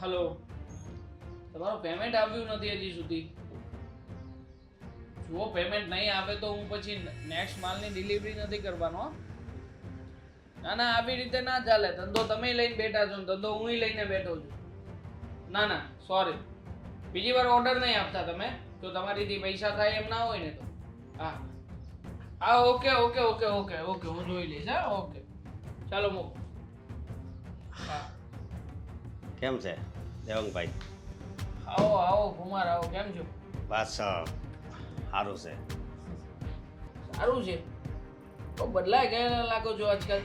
Hello, તમારું payment આવ્યું નથી હજી સુધી. જો પેમેન્ટ નહીં આવે તો હું પછી નેક્સ્ટ માલની ડિલિવરી નથી કરવાનો હો. ના ના, આવી રીતે ના ચાલે. ધંધો તમે લઈને બેઠા છો ને ધંધો હું લઈને બેઠો છું. ના ના, સોરી. બીજી વાર ઓર્ડર નહીં આપતા તમે. જો તમારીથી પૈસા થાય એમ ના હોય ને તો. હા હા, okay okay okay okay okay, હું જોઈ લઈશ. હા ઓકે, ચાલો મૂકો. હા, કેમ છે દેવંગભાઈ? આવો આવો કુમાર, આવો. કેમ છો? બસ સારું છે. સારું છે તો બદલાય ગયા લાગો છો આજકાલ.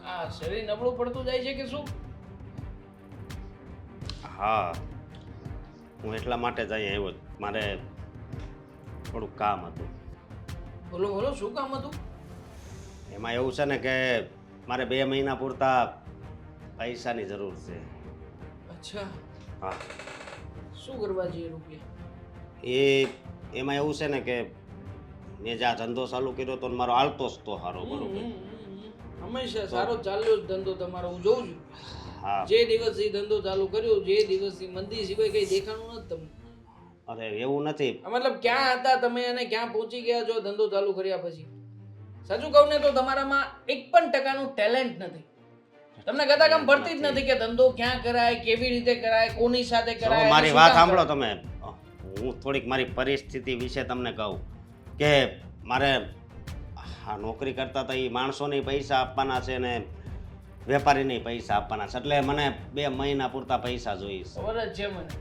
આ શરીર નબળું પડતું જાય છે કે શું? હા, હું એટલા માટે જ અહીં આવ્યો. મારે થોડુંક કામ હતું. બોલો બોલો, શું કામ હતું? એમાં એવું છે ને કે મારે 2 મહિના પૂરતા પૈસાની જરૂર છે. અચ્છા, હા, શું કરવા જોઈએ રૂપિયા? એમાં એવું છે ને કે મેં જે આ ધંધો ચાલુ કર્યો તો મારો હાલતો જ તો સારો, બરોબર. હંમેશા સારો ચાલ્યો જ ધંધો તમારો, હું જોઉં છું. હા, જે દિવસથી ધંધો ચાલુ કર્યો, જે દિવસથી મંદી સિવાય કઈ દેખાણું નથી તમને. અરે એવું નથી. મતલબ ક્યાં હતા તમે અને ક્યાં પહોંચી ગયા છો ધંધો ચાલુ કર્યા પછી? સાચું કહું ને તો તમારામાં 1% ટેલેન્ટ નથી. તમને ગતાગમ પડતી જ નથી કે ધંધો ક્યાં કરાય, કેવી રીતે કરાય, કોની સાથે કરાય. જો મારી વાત સાંભળો તમે. હું થોડીક મારી પરિસ્થિતિ વિશે તમને કહું કે મારે આ નોકરી કરતા હતા એ માણસોને પૈસા આપવાના છે ને વેપારીને પૈસા આપવાના છે, એટલે મને 2 મહિના પૂરતા પૈસા જોઈએ છે. ખબર જ છે મને.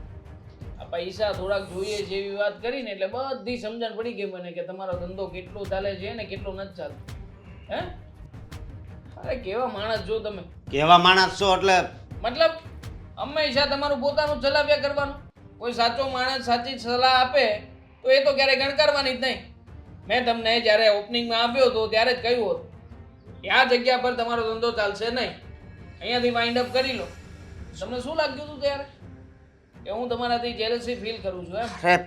આ પૈસા થોડાક જોઈએ છે એવી વાત કરીને એટલે બધી સમજણ પડી ગઈ મને કે તમારો ધંધો કેટલો ચાલે છે ને કેટલો નથી ચાલતો. હે? અરે કેવા માણસ છો તમે. કેવા માણસ છો એટલે મતલબ હંમેશા તમારું પોતાનું ચલાવ્યા કરવાનું. કોઈ સાચો માણસ સાચી સલાહ આપે તો એ તો ક્યારેય ગણકારવાની જ નહીં. મેં તમને જ્યારે ઓપનિંગમાં આવ્યો હતો ત્યારે જ કહ્યું હતું કે આ જગ્યા પર તમારો ધંધો ચાલશે નહીં, અહીંયાથી વાઇન્ડ અપ કરી લો. તમને શું લાગ્યું હતું ત્યારે કે હું તમારાથી જેલસી ફીલ કરું છું એમ? અરે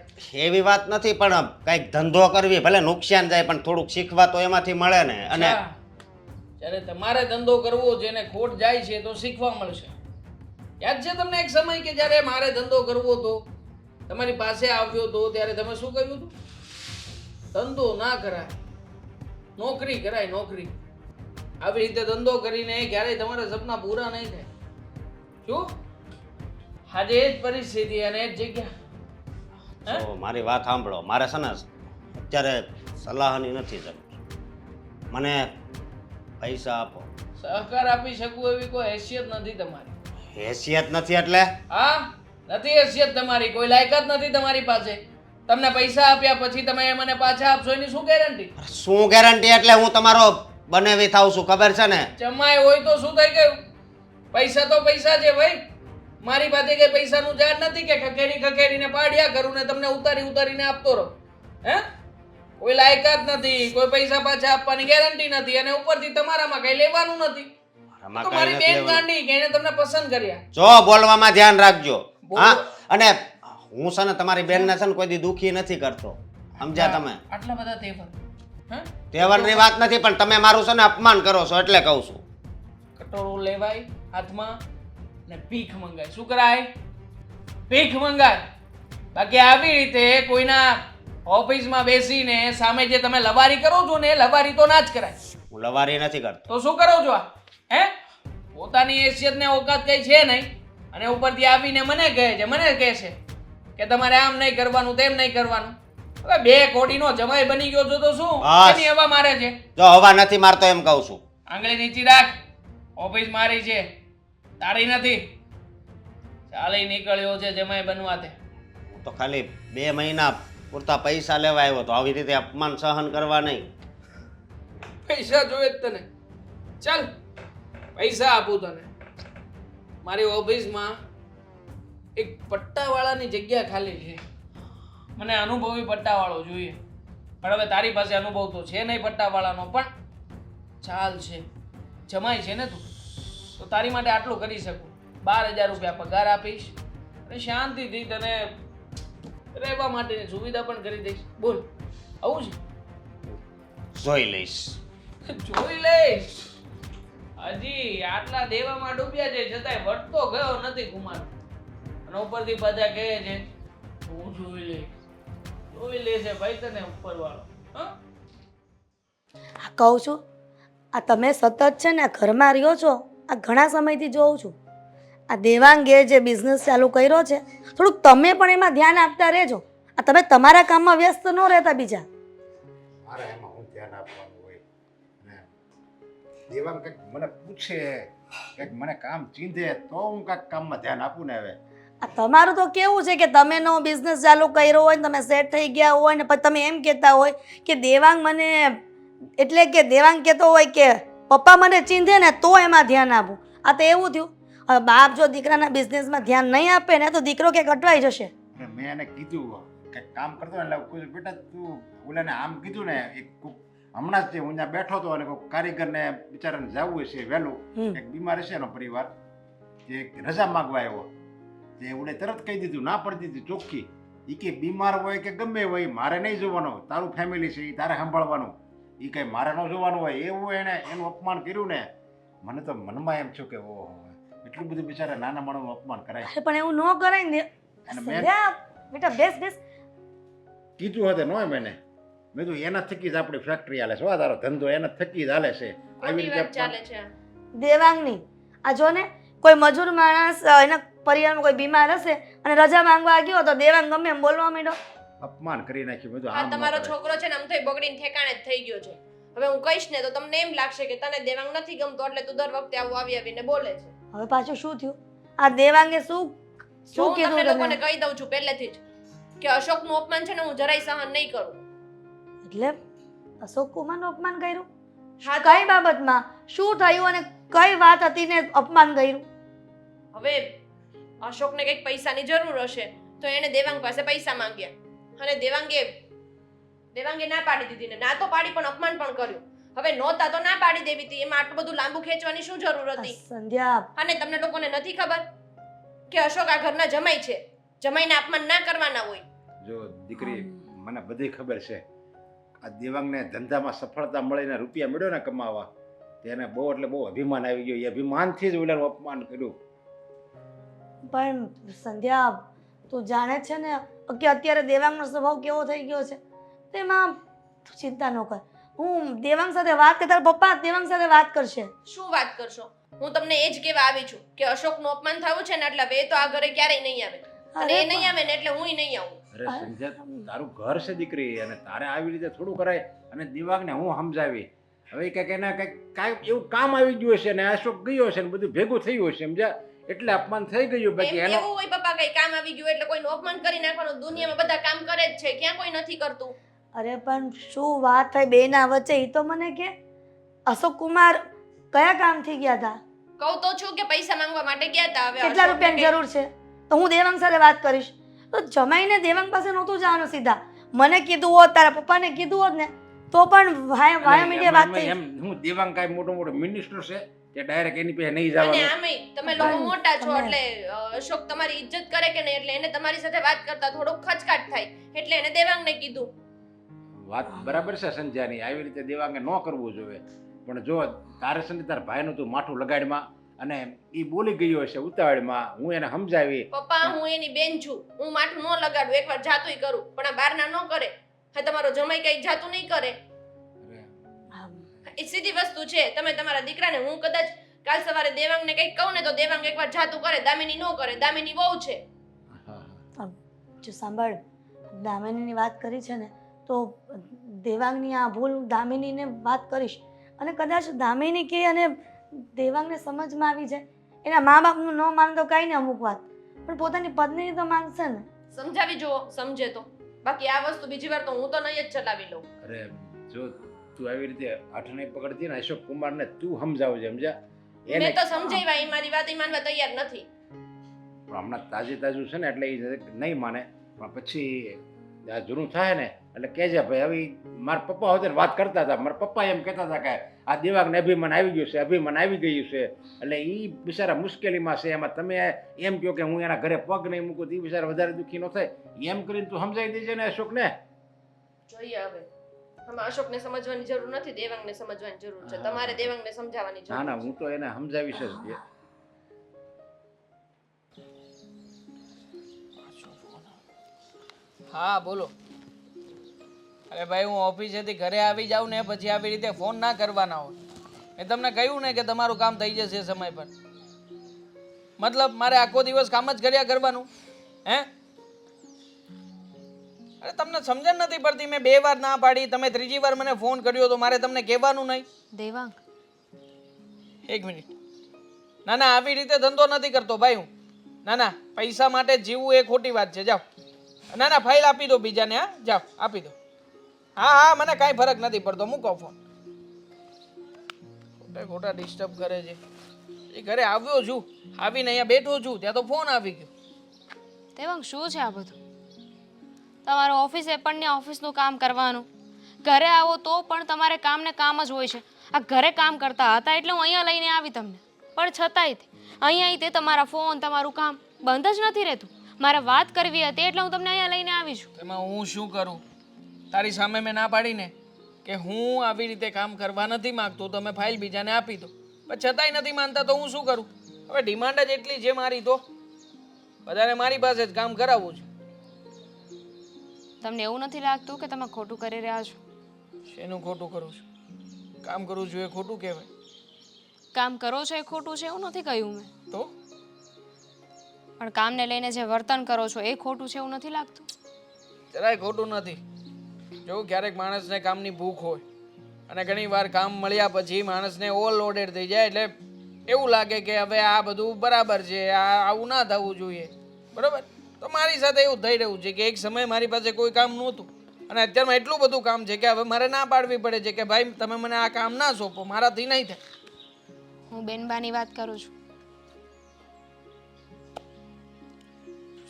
એવી વાત નથી, પણ કંઈક ધંધો કરવી ભલે નુકસાન જાય પણ થોડુંક શીખવા તો એમાંથી મળે ને. અને જ્યારે તમારે ધંધો કરવો જેને ખોટ જાય છે તો શીખવા મળશે. યાદ છે તમને એક સમય કે જ્યારે મારે ધંધો કરવો હતો, તમારી પાસે આવ્યો હતો ત્યારે તમે શું કહ્યું હતું? ધંધો ના કરાય, નોકરી કરાય, નોકરી. આવી રીતે ધંધો કરીને ક્યારેય તમારા સપના પૂરા નહીં થાય. શું આજે એ જ પરિસ્થિતિ અને એ જ જગ્યા. તો મારી વાત સાંભળો. મારે છે ને અત્યારે સલાહની નથી જરૂર. મને પૈસા આપો. સહકાર આપી શકું એવી કોઈ હેસિયત નથી તમારી. હેસિયત નથી એટલે? હા, નથી હેસિયત તમારી, કોઈ લાયકાત નથી તમારી પાસે. તમને પૈસા આપ્યા પછી તમે મને પાછા આપશો એની શું ગેરંટી? શું ગેરંટી એટલે? હું તમારો બનેવી થાઉં છું, ખબર છે ને? જમાય હોય તો શું થઈ ગયું? પૈસા તો પૈસા છે ભાઈ. મારી પાસે કઈ પૈસાનું ઝાડ નથી કે ખખેરીને પાડ્યા કરું ને તમને ઉતારીને આપતો રહું. હે? કોઈ લાયકાત નથી, કોઈ પૈસા પાછા આપવાની ગેરંટી નથી અને ઉપરથી તમારામાં કઈ લેવાનું નથી. તો મારી બેન ગાંડી કે એને તમને પસંદ કર્યા. જો બોલવામાં ધ્યાન રાખજો. હા, અને હું છે ને તમારી બેનને છે ને કોઈ દી દુખી નથી કરતો, સમજ્યા તમે? આટલા બધા તહેવાર. હે? તહેવારની વાત નથી, પણ તમે મારું છે ને અપમાન કરો છો એટલે કહું છું. કટોરો લેવાય હાથમાં ને ભીખ મંગાય. શું કરાય? ભીખ મંગાય. બાકી આવી રીતે કોઈના ઓફિસમાં બેસીને સામે જે તમે લવારી કરો છો ને, લવારી તો ના જ કરાય. હું લવારી નથી કરતો. તો શું કરો છો આ? હે? પોતાની હેસિયત ને ઓકાત કઈ છે નહીં અને ઉપરથી આવીને મને કહે છે કે તમારે આમ નહીં કરવાનું, તેમ નહીં કરવાનું. હવે 2 કોડીનો જમાઈ બની ગયો છો તો શું એની હવા મારે છે? જો હવા નથી મારતો એમ કહું છું. આંગળી નીચી રાખ. ઓફિસ મારી છે, તારી નથી. ચાલી નીકળ્યો છે જમાઈ બનવા તે. હું તો ખાલી 2 મહિના પૂરતા પૈસા લેવા આવ્યો તો, આવી રીતે અપમાન સહન કરવા નહીં. પૈસા જોઈએ જ તને? ચાલ પૈસા આપું તને. મારી ઓફિસમાં એક પટ્ટાવાળાની જગ્યા ખાલી છે. મને અનુભવી પટ્ટાવાળો જોઈએ. પણ હવે તારી પાસે અનુભવ તો છે નહીં પટ્ટાવાળાનો, પણ ચાલ છે, જમાય છે ને તું, તો તારી માટે આટલું કરી શકું. 12,000 રૂપિયા પગાર આપીશ અને શાંતિથી તને રહેવા માટેની સુવિધા પણ કરી દઈશ. બોલ, આવું છે? જોઈ લઈશ. જોઈ લઈશ. હજી આટલા દેવામાં ડૂબ્યા છે છતાંય વટતો ગયો નથી કુમાર. અને ઉપરથી પાછા કહે છે હું જોઈ લેશે ભાઈ તને ઉપરવાળો. હા આ કહું છું, આ તમે સતત છે ને આ ઘરમાં રહ્યો છો, આ ઘણા સમયથી જોઉં છું. આ દેવાંગે જે બિઝનેસ ચાલુ કર્યો છે, થોડુંક તમે પણ એમાં ધ્યાન આપતા રહેજો. આ તમે તમારા કામમાં વ્યસ્ત ન રહેતા બીજા. મારે એમાં હું ધ્યાન આપવાનું હોય ને દેવાંગ કંઈક મને પૂછે કંઈક મને કામ ચીંધે તો હું કાંઈક કામમાં ધ્યાન આપું ને હવે. આ તમારું તો કેવું છે કે તમે નો બિઝનેસ ચાલુ કર્યો હોય ને તમે સેટ થઈ ગયા હોય ને પછી તમે એમ કહેતા હોય કે દેવાંગ મને, એટલે કે દેવાંગ કહેતો હોય કે પપ્પા મને ચીંધે ને તો એમાં ધ્યાન આપું. આ તો એવું થયું. હવે બાપ જો દીકરાના બિઝનેસમાં ધ્યાન નહીં આપે ને તો દીકરો ક્યાંક અટવાઈ જશે. અને મેં એને કીધું કંઈક કામ કરતો ને એટલે કોઈ બેટા તું ઓલાને આમ કીધું ને એક હમણાં જ હું ત્યાં બેઠો હતો અને કોઈ કારીગરને બિચારાને જવું હશે વહેલું, એક બીમાર હશે એનો પરિવાર, જે રજા માગવા આવ્યો, તે ઓલે તરત કહી દીધું, ના પડી દીધી ચોખ્ખી. એ કે બીમાર હોય કે ગમે હોય મારે નહીં જોવાનો, તારું ફેમિલી છે એ તારે સંભાળવાનું, એ કંઈ મારે ન જોવાનું હોય એવું એને એનું અપમાન કર્યું ને. મને તો મનમાં એમ થયું કે ઓહો એટલું બધું બિચારા નાના માણસનું અપમાન કરાય. અરે પણ એવું ન કરાય ને. અને મેં સંધ્યા, બેટા બેસ બેસ. કીધું હતું નો મેં કીધું એના થકી જ આપણી ફેક્ટરી હાલે છે, તારો ધંધો એના થકી જ હાલે છે. આવી રીતે ચાલે છે. દેવાંગની આ જો ને કોઈ મજૂર માણસ એના પરિવારમાં કોઈ બીમાર હશે અને રજા માંગવા ગયો તો દેવાંગ ગમે એમ બોલવા માંડ્યો. અપમાન કરી નાખ્યું. બધું આ આમ ન તમારો કરાય. છોકરો છે ને આમ થઈ બગડીને ઠેકાણે જ થઈ ગયો છે. હવે હું કહીશ ને તો તમને એમ લાગશે કે તને દેવાંગ નથી ગમતો એટલે તું દર વખતે આવું આવીને બોલે છે. હવે પાછું શું થયું? આ દેવાંગે શું જો શું હું તમને કીધું લોકોને તને? કહી દઉં છું પહેલેથી જ કે અશોકનું અપમાન છે ને હું જરાય સહન નહીં કરું. એટલે અશોક કુમારનું અપમાન કર્યું? હા તો કઈ બાબતમાં શું થયું અને કઈ વાત હતી ને અપમાન કર્યું? હવે અશોકને કંઈક પૈસાની જરૂર હશે તો એણે દેવાંગ પાસે પૈસા માંગ્યા અને દેવાંગે ના પાડી દીધી ને ના તો પાડી પણ અપમાન પણ કર્યું. હવે નહોતા તો ના પાડી દેવી હતી, એમાં આટલું બધું લાંબુ ખેંચવાની શું જરૂર હતી? સંધ્યા, અને તમને લોકોને નથી ખબર કે અશોક આ ઘરના જમાઈ છે, જમાઈને અપમાન ના કરવાના હોય. જો દીકરી મને બધી ખબર છે. આ દેવાંગને ધંધામાં સફળતા મળીને રૂપિયા મળ્યો ને કમાવા, તેને બહુ એટલે બહુ અભિમાન આવી ગયો. એ અભિમાનથી જ ઓલાનું અપમાન કર્યું. પણ સંધ્યા તું જાણે છે ને કે અત્યારે દેવાંગનો સ્વભાવ કેવો થઈ ગયો છે, તેમાં તું ચિંતા ન કર. હું દેવાંગ સાથે વાત કરતા પપ્પા દેવાંગ સાથે વાત કરશે. શું વાત કરશો? હું તમને એ જ કહેવા આવી છું કે અશોકનું અપમાન થયું છે ને એટલે હવે એ તો આ ઘરે ક્યારેય નહીં આવે અને એ નહીં આવે ને એટલે હુંય નહીં આવું. અરે સંજય તારું ઘર છે દીકરી, અને તારે આવી રીતે થોડું કરાય. અને દેવાંગને હું સમજાવી. હવે કંઈક એના કાંઈક એવું કામ આવી ગયું હશે ને અશોક ગયો હશે ને બધું ભેગું થયું હશે, સમજ્યા? એટલે અપમાન થઈ ગયું. બાકી એમ એનો કેવું હોય પપ્પા કઈ કામ આવી ગયું એટલે કોઈનું અપમાન કરી નાખવાનું? દુનિયામાં બધા કામ કરે જ છે, ક્યાં કોઈ નથી કરતું? અરે પણ શું વાત થઈ બેના વચ્ચે એ તો મને કે. અશોક કુમાર કયા કામથી ગયા હતા? કહું તો છું કે પૈસા માંગવા માટે ગયા હતા. હવે કેટલા અશોકને રૂપિયાની જરૂર છે? તો હું દેવાંગ સાથે વાત કરીશ. તો જમાઈને દેવાંગ પાસે નહોતું જવાનું સીધા. મને કીધું હોત, તારા પપ્પાને કીધું હોત ને તો પણ વાયા મીડિયા વાત થઈ. એમ હું દેવાંગ કાંઈ મોટો મોટો મિનિસ્ટર છે કે ડાયરેક્ટ એની પાસે નહીં અને જવાનું. આમેય તમે લોકો પણ મોટા છો તમે- એટલે અશોક તમારી ઇજ્જત કરે કે નહીં એટલે એને તમારી સાથે વાત કરતા થોડુંક ખચકાટ થાય એટલે એને દેવાંગને કીધું. વાત બરાબર છે સંજ્યાની, આવી રીતે દેવાંગે ન કરવું જોઈએ. પણ જો તારે છે ને તારા ભાઈનું તું માથું લગાડમાં અને એ બોલી ગયો હશે ઉતાવળમાં, હું એને સમજાવી. પપ્પા હું એની બેન છું, હું માથું ન લગાડું, એકવાર જાતુંય કરું પણ આ બહારના ન કરે. હા તમારો જમાઈ કઈ જાતું નહીં કરે. એ સીધી વસ્તુ છે. તમે તમારા દીકરાને, હું કદાચ કાલ સવારે દેવાંગને કંઈક કહું ને તો દેવાંગ એકવાર જાતું કરે, દામિની ન કરે. દામિની વહુ છે. જો સાંભળ, દામિનીની વાત કરી છે ને તો દેવાંગની આ ભૂલ દામિનીને વાત કરીશ અને કદાચ દામિની કે અને દેવાંગને સમજમાં આવી જાય. એના મા બાપનું ન માને તો કાંઈ ને અમુક વાત, પણ પોતાની પત્નીની તો માનશે ને. સમજાવી જુઓ, સમજે તો. બાકી આ વસ્તુ બીજી વાર તો હું તો નહીં જ ચલાવી લઉં. અરે જો તું આવી રીતે હાથ નહીં પકડતી ને અશોક કુમારને તું સમજાવજે, સમજ્યા? મેં તો સમજાવ્યા, એ મારી વાત માનવા તૈયાર નથી. પણ હમણાં તાજું છે ને એટલે એ નહીં માને. પણ પછી આ જૂનું થાય ને એટલે કહેજે ભાઈ હવે મારા પપ્પા હોતે વાત કરતા હતા, મારા પપ્પા એમ કહેતા હતા કે આ દેવાંગને અભિમાન આવી ગયું છે, અભિમાન આવી ગયું છે એટલે એ બિચારા મુશ્કેલીમાં છે. એમાં તમે એમ કહો કે હું એના ઘરે પગ નહીં મૂકું તો એ બિચારા વધારે દુઃખી ન થાય. એમ કરીને તું સમજાવી દેજે ને અશોકને. જોઈએ હવે આમાં અશોકને સમજવાની જરૂર નથી, દેવાંગને સમજવાની જરૂર છે. તમારે દેવાંગને સમજાવવાની જરૂર ના ના છે. હું તો એને સમજાવીશ જ. હા બોલો. અરે ભાઈ હું ઓફિસેથી ઘરે આવી જાઉં ને પછી આવી રીતે ફોન ના કરવાના હોય. મેં તમને કહ્યું ને કે તમારું કામ થઈ જશે સમય પર. મતલબ મારે આખો દિવસ કામ જ કર્યા કરવાનું હે? અરે તમને સમજણ નથી પડતી. મેં 2 વાર ના પાડી, તમે 3જી વાર મને ફોન કર્યો તો મારે તમને કહેવાનું નહીં? દેવાંગ, 1 મિનિટ. ના ના, આવી રીતે ધંધો નથી કરતો ભાઈ હું. ના ના, પૈસા માટે જીવવું એ ખોટી વાત છે. જાઓ. ના ના, ફાઇલ આપી દો બીજાને. હા જાઓ, આપી દો. હા હા, મને કાંઈ ફરક નથી પડતો. મૂકો ફોન. ખોટા ખોટા ડિસ્ટર્બ કરે છે. એ ઘરે આવ્યો છું, આવીને અહીંયા બેઠો છું ત્યાં તો ફોન આવી ગયો. દેવાંગ, શું છે આ બધું? તમારું ઓફિસે પણ ને ઓફિસનું કામ કરવાનું, ઘરે આવો તો પણ તમારે કામ ને કામ જ હોય છે. આ ઘરે કામ કરતા હતા એટલે હું અહીંયા લઈને આવી તમને, પણ છતાંય અહીંયા તે તમારા ફોન, તમારું કામ બંધ જ નથી રહેતું. મારે વાત કરવી હતી એટલે હું તમને અહીંયા લઈને આવી છું. એમાં હું શું કરું? તારી સામે મેં ના પાડીને કે હું આવી રીતે કામ કરવા નથી માંગતો, તમે ફાઇલ બીજાને આપી દો. પણ છતાંય નથી માનતા તો હું શું કરું? હવે ડિમાન્ડ જ એટલી છે મારી, તો બધાને મારી પાસે જ કામ કરાવવું છે. તમને એવું નથી લાગતું કે તમે ખોટું કરી રહ્યા છો? શેનું ખોટું કરું છું? કામ કરું છું એ ખોટું કહેવાય? કામ કરો છો એ ખોટું છે એવું નથી કહ્યું મેં, તો પણ કામને લઈને જે વર્તન કરો છો એ ખોટું છે એવું નથી લાગતું? જરાય ખોટું નથી. જો ક્યારેક માણસને કામની ભૂખ હોય અને ઘણી વાર કામ મળ્યા પછી માણસને ઓવરલોડેડ થઈ જાય એટલે એવું લાગે કે હવે આ બધું બરાબર છે, આ આવું ના થવું જોઈએ. બરાબર? તો મારી સાથે એવું થઈ રહ્યું છે કે એક સમય મારી પાસે કોઈ કામ નહોતું અને અત્યારમાં એટલું બધું કામ છે કે હવે મારે ના પાડવી પડે છે કે ભાઈ તમે મને આ કામ ના સોંપો, મારાથી નહીં થાય. હું બેનબાની વાત કરું છું.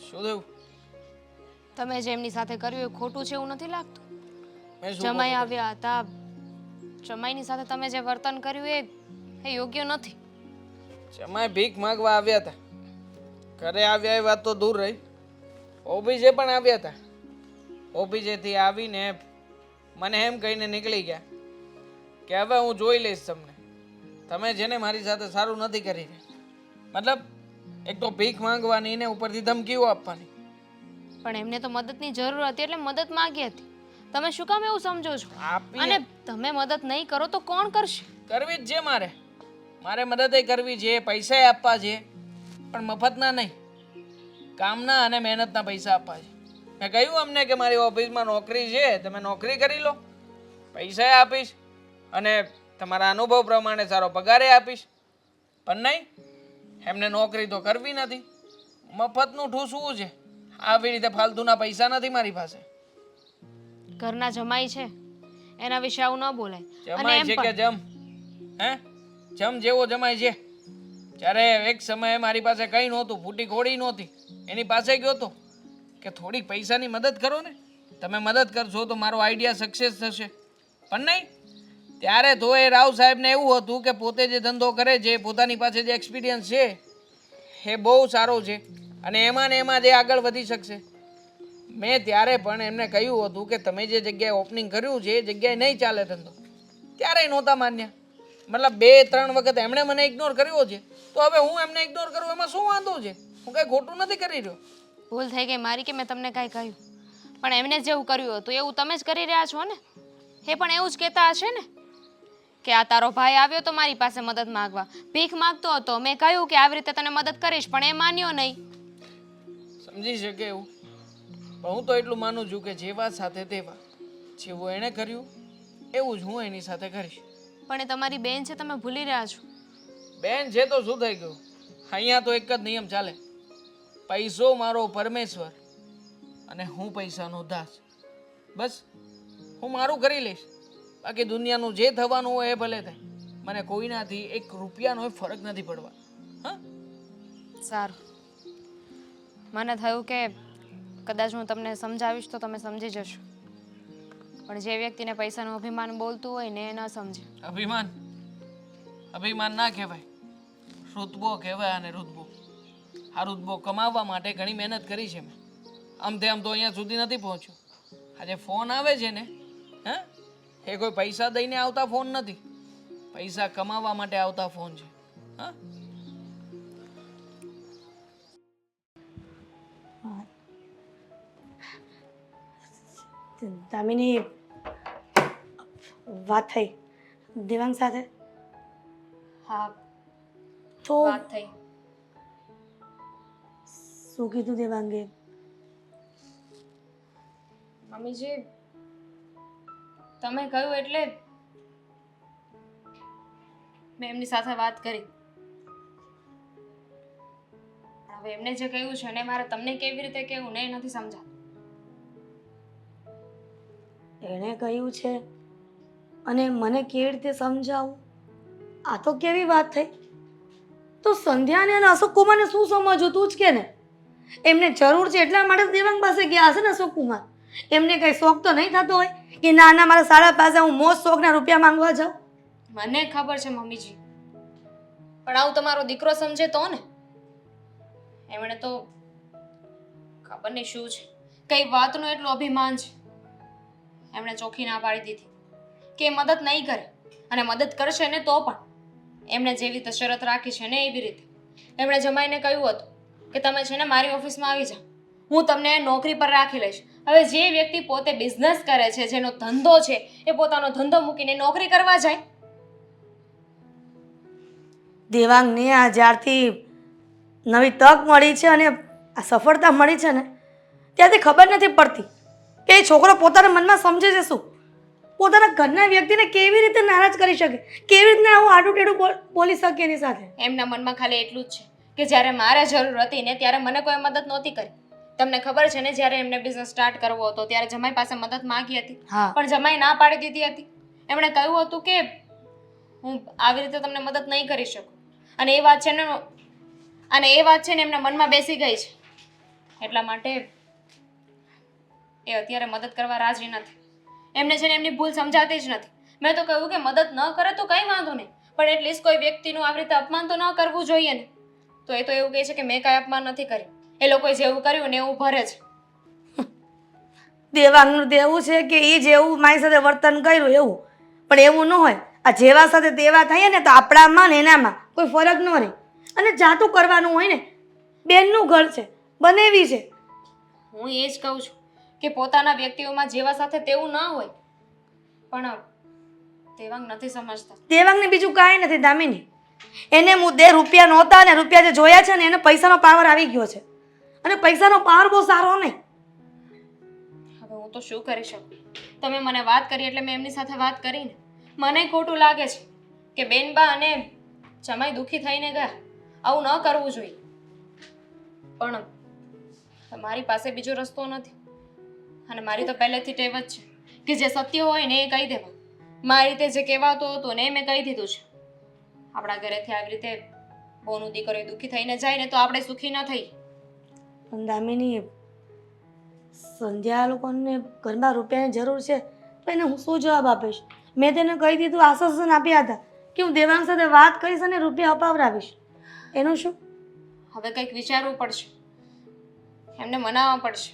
શું થયું? તમે જે એમની સાથે કર્યું એ ખોટું છે એવું નથી લાગતું? મેં શું જમાઈ ખોટું આવ્યા હતા, જમાઈની સાથે તમે જે વર્તન કર્યું એ યોગ્ય નથી. કર્યું? જમાઈ ભીખ માંગવા આવ્યા હતા. ઘરે આવ્યા એ વાત તો દૂર રહી, ઓફિસે પણ આવ્યા હતા. ઓફિસેથી આવીને મને એમ કહીને નીકળી ગયા કે હવે હું જોઈ લઈશ તમને, તમે જેને મારી સાથે સારું નથી કરી રહ્યા. મતલબ એક તો ભીખ માંગવાની ને ઉપરથી ધમકીઓ આપવાની. પણ એમને તો મદદની જરૂર હતી એટલે મદદ માંગી હતી. તમે શું કામ એવું સમજો છો? આપી અને તમે મદદ નહીં કરો તો કોણ કરશે? કરવી જ છે મારે. મારે મદદ કરવી છે, પૈસા આપવા છે, પણ મફતના નહીં, કામના અને મહેનતના પૈસા આપવા છે. મેં કહ્યું અમને કે મારી ઓફિસમાં નોકરી છે, તમે નોકરી કરી લો, પૈસા આપીશ અને તમારા અનુભવ પ્રમાણે સારો પગારે આપીશ. પણ નહીં, એમને નોકરી તો કરવી નથી, મફતનું ઠૂસવું છે. આવી રીતે ફાલતુના પૈસા નથી મારી પાસે. ઘરના જમાઈ છે એના વિશે આવું ન બોલાય. અને જમાય એમ છે કે પણ જમ? હે? જમ જેવો જમાય છે. જ્યારે એક સમયે મારી પાસે કંઈ નહોતું, ફૂટી કોડી નહોતી, એની પાસે ગયો તો કે થોડીક પૈસાની મદદ કરો ને, તમે મદદ કરશો તો મારો આઈડિયા સક્સેસ થશે. પણ નહીં, ત્યારે તો એ રાવ સાહેબને એવું હતું કે પોતે જે ધંધો કરે છે, પોતાની પાસે જે એક્સપિરિયન્સ છે એ બહુ સારો છે અને એમાં ને એમાં જે આગળ વધી શકશે. મેં ત્યારે પણ એમને કહ્યું હતું કે તમે જે જગ્યાએ ઓપનિંગ કર્યું છે એ જગ્યાએ નહીં ચાલે ધંધો. ત્યારેય નહોતા માન્યા. મતલબ 2-3 વખત એમણે મને ઇગ્નોર કર્યો છે, તો હવે હું એમને ઇગ્નોર કરું એમાં શું વાંધો છે? હું કંઈ ખોટું નથી કરી રહ્યો. ભૂલ થઈ ગઈ મારી કે મેં તમને કાંઈ કહ્યું, પણ એમને જેવું કર્યું હતું એવું તમે જ કરી રહ્યા છો ને. એ પણ એવું જ કહેતા હશે ને કે આ તારો ભાઈ આવ્યો તો મારી પાસે મદદ માંગવા, ભીખ માંગતો હતો, મેં કહ્યું કે આવી રીતે તને મદદ કરીશ પણ એ માન્યો નહીં. સમજી શકે એવું, પણ હું તો એટલું માનું છું કે જેવા સાથે તેવા, જેવું એણે કર્યું એવું જ હું એની સાથે કરીશ. પણ એ તમારી બેન છે, તમે ભૂલી રહ્યા છો. બેન છે તો શું થઈ ગયું? અહીંયા તો એક જ નિયમ ચાલે, પૈસો મારો પરમેશ્વર અને હું પૈસાનો દાસ. બસ હું મારું કરી લઈશ, બાકી દુનિયાનું જે થવાનું હોય એ ભલે થાય, મને કોઈનાથી 1 રૂપિયાનો ફરક નથી પડવા. હા, સારું, મને થયું કે કદાચ હું તમને સમજાવીશ તો તમે સમજી જશો, પણ જે વ્યક્તિને પૈસાનું અભિમાન બોલતું હોય ને એ ન સમજે. અભિમાન? અભિમાન ના કહેવાય, રુતબો કહેવાય. અને રુતબો, આ રુતબો કમાવવા માટે ઘણી મહેનત કરી છે મેં. આમ તો અહીંયા સુધી નથી પહોંચ્યો. આજે ફોન આવે છે ને, હે, એ કોઈ પૈસા દઈને આવતા ફોન નથી, પૈસા કમાવવા માટે આવતા ફોન છે. હા, દામિની વાત થઈ દેવાંગ સાથે હા તો વાત થઈ. શું કીધું દેવાંગે? મમ્મીજી તમે કહ્યું એટલે મેં એમની સાથે વાત કરી. હવે એમને જે કહ્યું છે ને મારે તમને કેવી રીતે કહેવું ને એ નથી સમજાતું. એણે કહ્યું છે અને મને કેવી રીતે સમજાવું? આ તો કેવી વાત થઈ? તો સંધ્યાને અને અશોક કુમારને શું સમજવું તું જ કે ને? એમને જરૂર છે એટલા માટે દેવાંગ પાસે ગયા હશે ને અશોક કુમાર. એમને કઈ શોખ તો નહીં થતો હોય કે ના ના મારા સાળા પાસે હું મોજ શોખના રૂપિયા માંગવા જાઉં? મને ખબર છે મમ્મીજી, પણ આવું તમારો દીકરો સમજે તો ને. એમણે તો ખબર નહીં શું છે, કઈ વાતનું એટલું અભિમાન છે. એમણે ચોખ્ખી ના પાડી દીધી કે એ મદદ નહીં કરે, અને મદદ કરશે ને તો પણ એમણે જેવી રીતે શરત રાખી છે ને એવી રીતે. એમણે જમાઈને કહ્યું હતું કે તમે છે ને મારી ઓફિસમાં આવી જાઓ, હું તમને નોકરી પર રાખી લઈશ. હવે જે વ્યક્તિ પોતે બિઝનેસ કરે છે, જેનો ધંધો છે, એ પોતાનો ધંધો મૂકીને નોકરી કરવા જાય. દેવાંગને આ જ્યારથી નવી તક મળી છે અને આ સફળતા મળી છે ને ત્યારથી ખબર નથી પડતી કે એ છોકરો પોતાના મનમાં સમજે છે શું? પોતાના ઘરના વ્યક્તિને કેવી રીતે નારાજ કરી શકે, કેવી રીતના આવું આડું ટેડું બોલી શકે એની સાથે? એમના મનમાં ખાલી એટલું જ છે કે જ્યારે મારે જરૂર હતી ને ત્યારે મને કોઈ મદદ નહોતી કરી. તમને ખબર છે ને, જ્યારે એમને બિઝનેસ સ્ટાર્ટ કરવો હતો ત્યારે જમાઈ પાસે મદદ માંગી હતી, હા. પણ જમાઈ ના પાડી દીધી હતી. એમણે કહ્યું હતું કે હું આવી રીતે તમને મદદ નહીં કરી શકું. અને એ વાત છે ને એમના મનમાં બેસી ગઈ છે. એટલા માટે એ અત્યારે મદદ કરવા રાજી નથી. એમને છે ને એમની ભૂલ સમજાતી જ નથી. મેં તો કહ્યું કે મદદ ન કરે તો કંઈ વાંધો નહીં, પણ એટલીસ્ટ કોઈ વ્યક્તિનું આવી રીતે અપમાન તો ન કરવું જોઈએ ને. તો એ તો એવું કહે છે કે મેં કાંઈ અપમાન નથી કર્યું, એ લોકોએ જેવું કર્યું ને એવું ભરે છે. દેવાંગનું દેવું છે કે એ જેવું મારી સાથે વર્તન કર્યું એવું, પણ એવું ન હોય. આ જેવા સાથે તેવા થઈએ ને તો આપણામાં ને એનામાં કોઈ ફરક ન રહે. અને જાતું કરવાનું હોય ને, બેનનું ઘર છે, બનેવી છે. હું એ જ કહું છું કે પોતાના વ્યક્તિઓમાં જેવા સાથે તેવું ન હોય, પણ દેવાંગ નથી સમજતા. દેવાંગને બીજું કાંઈ નથી દામિની. એને મુદ્દે રૂપિયા નહોતા અને રૂપિયા જે જોયા છે ને એને પૈસાનો પાવર આવી ગયો છે, અને પૈસાનો પાવર બહુ સારો નહીં. હવે હું તો શું કરી શકું? તમે મને વાત કરી એટલે મેં એમની સાથે વાત કરીને. મને ખોટું લાગે છે કે બેનબા અને જમાઈ દુઃખી થઈને ગયા. આવું ન કરવું જોઈએ, પણ મારી પાસે બીજો રસ્તો નથી. અને મારી તો પહેલેથી ટેવ જ છે કે જે સત્ય હોય ને એ કહી દેવા. મારી રીતે જે કહેવાતું હતું ને એ મેં કહી દીધું છે. આપણા ઘરેથી આવી રીતે બહુનું દીકરો દુઃખી થઈને જાય ને તો આપણે સુખી ન થઈ. પણ દામિની, સંધ્યા લોકોને ઘરમાં રૂપિયાની જરૂર છે તો એને હું શું જવાબ આપીશ? મેં તેને કહી દીધું, આશ્વાસન આપ્યા હતા કે હું દેવાંગ સાથે વાત કરીશ અને રૂપિયા અપાવડાવીશ. એનું શું? હવે કંઈક વિચારવું પડશે, એમને મનાવવા પડશે.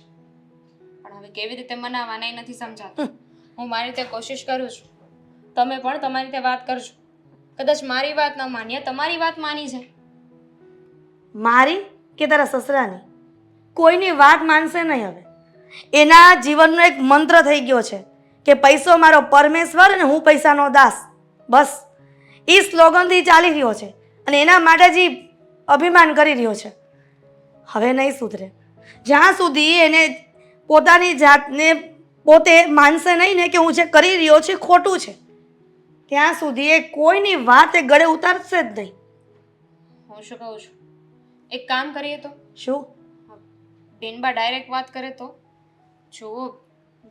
પણ હવે કેવી રીતે મનાવવાના એ નથી સમજાતું. હું મારી રીતે કોશિશ કરું છું, તમે પણ તમારી રીતે વાત કરજો. કદાચ મારી વાત ન માનીએ, તમારી વાત માની જાય. મારી કે તારા સસરાની? કોઈની વાત માનશે નહીં હવે. એના જીવનનો એક મંત્ર થઈ ગયો છે કે પૈસો મારો પરમેશ્વર અને હું પૈસાનો દાસ. બસ એ સ્લોગનથી ચાલી રહ્યો છે અને એના માટે જ અભિમાન કરી રહ્યો છે. હવે નહીં સુધરે. જ્યાં સુધી એને પોતાની જાતને પોતે માનશે નહીં ને કે હું જે કરી રહ્યો છું ખોટું છે, ત્યાં સુધી એ કોઈની વાત એ ગળે ઉતારશે જ નહીં. હું શું કહું છું, એક કામ કરીએ તો? શું? બેનબા ડાયરેક્ટ વાત કરે તો? જુઓ,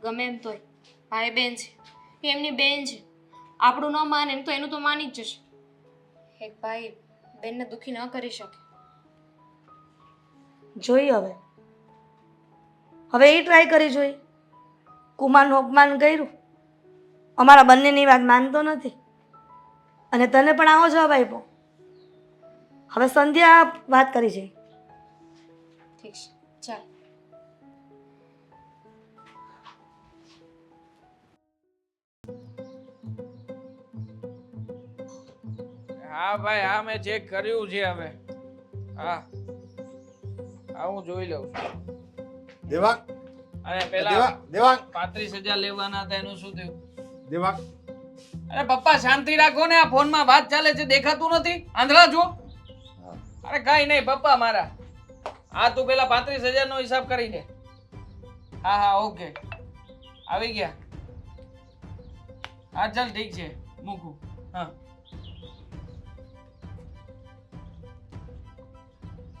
ગમે એમ તોય ભાઈ બેન છે, એ એમની બેન છે. આપણું ન માને એમ તો એનું તો માની જ જશે. એક ભાઈ બેનને દુઃખી ન કરી શકે. જોઈ હવે એ ટ્રાય કરી જોઈ. કુમારનું અપમાન કર્યું, અમારા બંનેની વાત માનતો નથી અને તને પણ આવો જવાબ આપ્યો. હવે સંધ્યા વાત કરી છે. ઠીક છે, ચાલ. હા ભાઈ, હા મેં ચેક કર્યું છે. હવે હા હું જોઈ લઉં છું. દેવાંગ, અને પેલા દેવાંગ 35,000 લેવાના હતા એનું શું થયું? દેવાંગ અરે પપ્પા શાંતિ રાખો ને, આ ફોનમાં વાત ચાલે છે, દેખાતું નથી? આંધળા જો. અરે કાઈ નહીં પપ્પા મારા, હા તું પેલા 35,000 નો હિસાબ કરી દે. હા હા ઓકે, આવી ગયા. હા ચાલ ઠીક છે, મૂકું. હા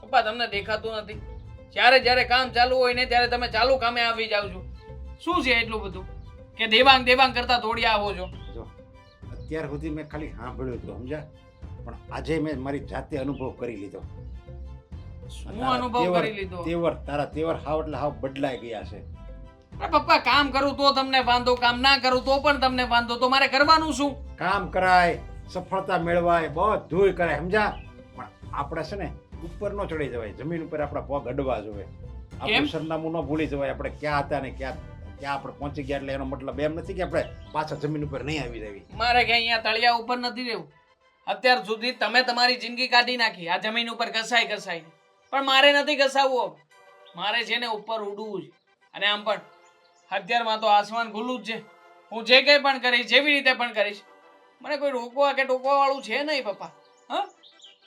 પપ્પા તમને દેખાતું નથી? જ્યારે કામ ચાલુ હોય ને ત્યારે તમે ચાલુ કામે આવી જાવ છો. શું છે એટલું બધું કે દેવાંગ દેવાંગ કરતા દોડી આવો છો? જો અત્યાર સુધી મેં ખાલી સાંભળ્યું હતું સમજ્યા, પણ આજે મેં મારી જાતે અનુભવ કરી લીધો. શું અનુભવ કરી લીધો? તારા તેવર હાવ એટલે હાવ બદલાઈ ગયા છે. અરે પપ્પા કામ કરું તો તમને વાંધો, કામ ના કરું તો પણ તમને વાંધો, તો મારે કરવાનું શું? કામ કરાય, સફળતા મેળવાય, બધુંય કરાય સમજ્યા, પણ આપણે છે ને ઉપર ન ચડી જવાય, જમીન ઉપર આપણા પગ અડવા જોઈએ. આપણું સરનામું ન ભૂલી જવાય, આપણે ક્યાં હતા ને ક્યાં આપણે પહોંચી ગયા. એટલે એનો મતલબ એમ નથી કે આપણે પાછા જમીન ઉપર નહીં આવી રહેવી. મારે કે અહીંયા તળિયા ઉપર નથી રહેવું. અત્યાર સુધી તમે તમારી જિંદગી કાઢી નાખી આ જમીન ઉપર ઘસાઈ, પણ મારે નથી ઘસાવવું. મારે છે ને ઉપર ઉડવું છે. અને આમ પણ અત્યારમાં તો આસમાન ખુલ્લું જ છે. હું જે કંઈ પણ કરીશ, જેવી રીતે પણ કરીશ, મને કોઈ રોકવા કે ટોકવા વાળું છે નહીં પપ્પા. હા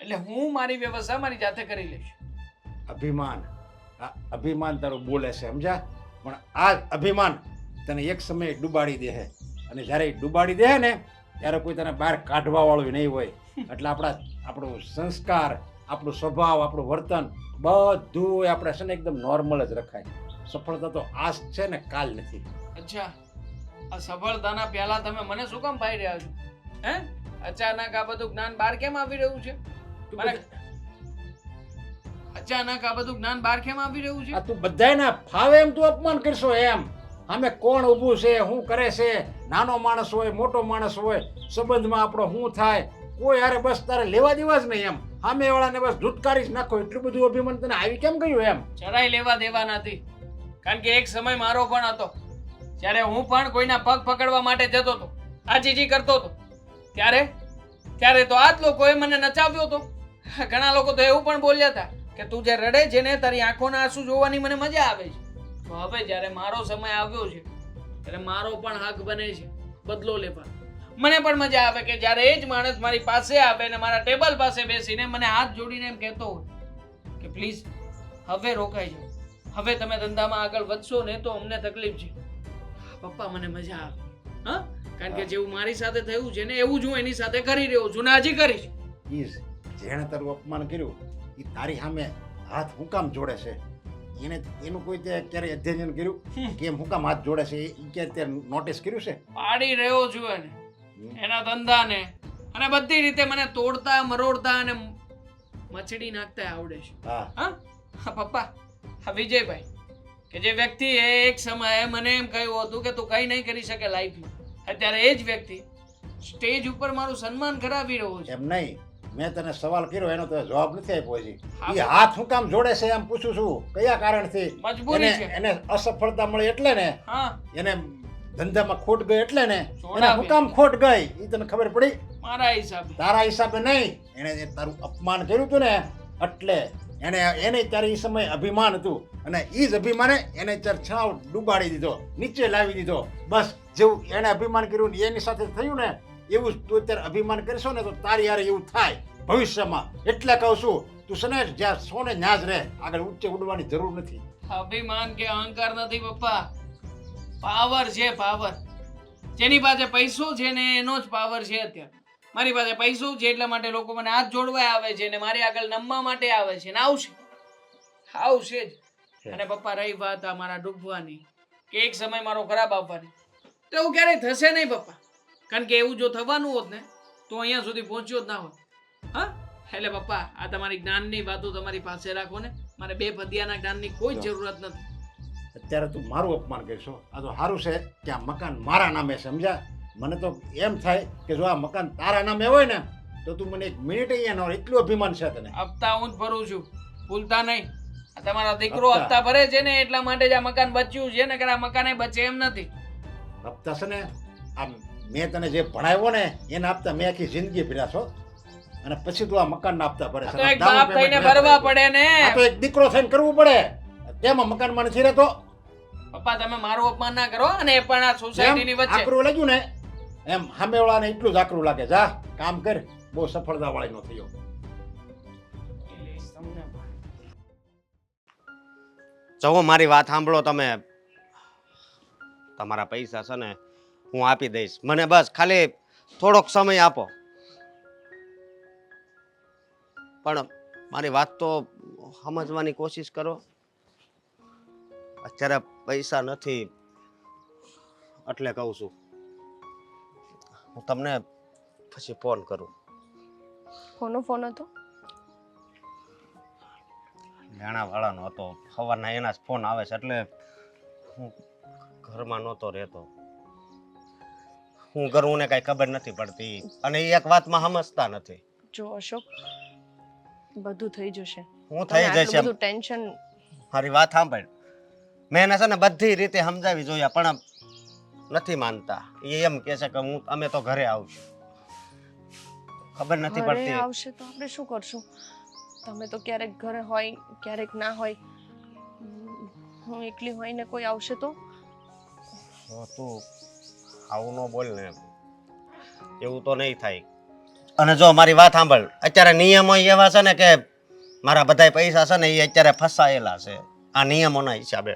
એટલે હું મારી વ્યવસ્થા મારી જાતે કરી લઈશ. અભિમાન તારું બોલે છે સમજ્યા, પણ આ અભિમાન તને એક સમયે ડૂબાડી દે છે. અને જ્યારે ડૂબાડી દે ને ત્યારે કોઈ તને બહાર કાઢવા વાળું નહીં હોય. એટલે આપણું સંસ્કાર, આપણું સ્વભાવ, આપણું વર્તન બધું આપણે છે ને એકદમ નોર્મલ જ રખાય. સફળતા તો આજ છે ને કાલ નથી. અચ્છા, આ સફળતાના પહેલા તમે મને શું કામ પાઈ રહ્યા છો? હે અચાનક આ બધું જ્ઞાન બહાર કેમ આવી રહ્યું છે? અચાનક આ બધું જ્ઞાન બહાર કેમ આવી રહ્યું છે? તું બધાયને ફાવે એમ તું અપમાન કરશો એમ. સામે કોણ ઊભું છે, શું કરે છે, નાનો માણસ હોય મોટો માણસ હોય, સંબંધમાં આપણો શું થાય, કોઈ હારે બસ તારે લેવા દેવા જ નહીં એમ. સામે વાળાને બસ ધૂતકારી જ નાખો. એટલું બધું અભિમાન તને આવી કેમ ગયું એમ? જરાય લેવા દેવા નથી. કારણ કે એક સમય મારો પણ હતો જ્યારે હું પણ કોઈના પગ પકડવા માટે જતો હતો, આજીજી કરતો હતો. ત્યારે તો આ જ લોકોએ મને નચાવ્યો હતો. ઘણા લોકો તો એવું પણ બોલ્યા હતા કે તું જે રડે છે ને તારી આંખોના આંસુ જોવાની મને મજા આવે છે. તો હવે જ્યારે મારો સમય આવ્યો છે ત્યારે મારો પણ હક બને છે બદલો લેવા. મને પણ મજા આવે કે જ્યારે એ જ માણસ મારી પાસે આવે ને મારા ટેબલ પાસે બેસીને મને હાથ જોડીને એમ કહેતો હોય કે પ્લીઝ હવે રોકાઈ જાઓ, હવે તમે ધંધામાં આગળ વધશો ને તો અમને તકલીફ છે. પપ્પા મને મજા આવે. હા કારણ કે જેવું મારી સાથે થયું છે ને એવું જ હું એની સાથે કરી રહ્યો છું ને હજી કરીશ. જેણે તારું અપમાન કર્યું એ તારી સામે હાથ હું કામ જોડે છે? એનું કોઈ ક્યારે અધ્યયન કર્યું કે હું કામ હાથ જોડે છે? એ ક્યારે નોટિસ કર્યું છે? પાડી રહ્યો છું એને, એના ધંધાને, અને બધી રીતે મને તોડતા મરોડતા અને મચડી નાખતા આવડે છે. હા પપ્પા, હા વિજયભાઈ કે જે વ્યક્તિએ એક સમયે મને એમ કહ્યું હતું કે તું કંઈ નહીં કરી શકે લાઈફમાં, અત્યારે એ જ વ્યક્તિ સ્ટેજ ઉપર મારું સન્માન કરાવી રહ્યો છે. એમ નહીં, મેં તને સવાલ કર્યો એનો તો જવાબ નથી આપ્યો હજી. એ હાથ હું કામ જોડે છે એમ પૂછું છું. કયા કારણથી? મજબૂરી છે. એને અસફળતા મળી એટલે ને, હા એને ધંધામાં ખોટ ગઈ એટલે ને, એને હું કામ ખોટ ગઈ એ તને ખબર પડી? મારા હિસાબે. તારા હિસાબે નહીં, એને તારું અપમાન કર્યું હતું ને એટલે એને ત્યારે એ સમય અભિમાન હતું અને એ જ અભિમાને એને છાવ ડૂબાડી દીધો, નીચે લાવી દીધો. બસ જેવું એને અભિમાન કર્યું એની સાથે થયું ને એવું તું અત્યારે અભિમાન કરશો ને તો તારી યાર એવું થાય ભવિષ્યમાં. એટલે કહું છું તું છે ને જ્યાં સોને ન્યા જ રહે, આગળ ઊંચે ઉડવાની જરૂર નથી. અભિમાન કે અહંકાર નથી પપ્પા, પાવર છે. પાવર જેની પાસે પૈસો છે ને એનો જ પાવર છે. અત્યારે મારી પાસે પૈસો છે એટલા માટે લોકો મને હાથ જોડવા આવે છે ને મારી આગળ નમવા માટે આવે છે ને આવશે જ. અને પપ્પા રહી વાત આ મારા ડૂબવાની કે એક સમય મારો ખરાબ આવવાની, તો એવું ક્યારેય થશે નહીં પપ્પા. કારણ કે એવું જો થવાનું હોત ને તો અહીંયા સુધી પહોંચ્યો જ ના હોત. હા એટલે પપ્પા આ તમારી જ્ઞાનની વાતો તમારી પાસે રાખો ને, મારે બે પદિયાના જ્ઞાનની કોઈ જરૂરત નથી. અત્યારે તું મારું અપમાન કરશો. આ તો સારું છે કે આ મકાન મારા નામે સમજ્યા. મને તો એમ થાય કે જો આ મકાન તારા નામે હોય ને તો તું મને એક મિનિટ અહીંયા ન, એટલું અભિમાન છે તને. હપ્તા હું જ ભરું છું, ભૂલતા નહીં. આ તમારો દીકરો હપ્તા ભરે છે ને એટલા માટે જ આ મકાન બચ્યું છે ને, કે આ મકાને બચે એમ નથી. હપ્તા છે ને આ મેં તને જે ભણાવ્યો ને એના હપ્તા મેં આખી જિંદગી ભર્યા છો અને પછી તું આ મકાન ના હપ્તા ભરે છે. તો એક બાપ થઈને ભરવા પડે ને. આ તો એક દીકરો થઈને કરવું પડે. તેમાં મકાનમાં નથી રહેતો. પપ્પા તમે મારું અપમાન ના કરો અને એ પણ આ સોસાયટીની જેમ વચ્ચે. આકરું લાગ્યું ને એમ સામેવાળાને એટલું જ આકરું લાગે. જા કામ કર, બહુ સફળતા વાળી નો થયો. જો મારી વાત સાંભળો તમે. તમારા પૈસા છે ને હું આપી દઈશ. મને બસ ખાલી થોડોક સમય આપો. પણ મારી વાત તો સમજવાની કોશિશ કરો. અત્યારે પૈસા નથી એટલે કહું છું. હું તમને પછી ફોન કરું. કોનો ફોન હતો? લેણાવાળાનો હતો. સવારના એના જ ફોન આવે છે એટલે હું ઘરમાં નહોતો રહેતો. હું કરું ને કાંઈ ખબર નથી પડતી અને એ એક વાતમાં સમજતા નથી. જો અશોક, બધું થઈ જશે. હું તમે થઈ આટલું જશે. બધું ટેન્શન. મારી વાત સાંભળ. મેં એને છે ને બધી રીતે સમજાવી જોયા પણ નથી માનતા. એ એમ કહે છે કે અમે તો ઘરે આવશું. ખબર નથી ઘરે પડતી. આવશે તો આપણે શું કરશું? તમે તો ક્યારેક ઘરે હોય, ક્યારેક ના હોય. હું એકલી હોય ને કોઈ આવશે તો? તો તું આવું ન બોલ ને. એવું તો નહીં થાય. અને જો મારી વાત સાંભળ, અત્યારે નિયમો એવા છે ને કે મારા બધા પૈસા છે ને એ અત્યારે ફસાયેલા છે આ નિયમોના હિસાબે.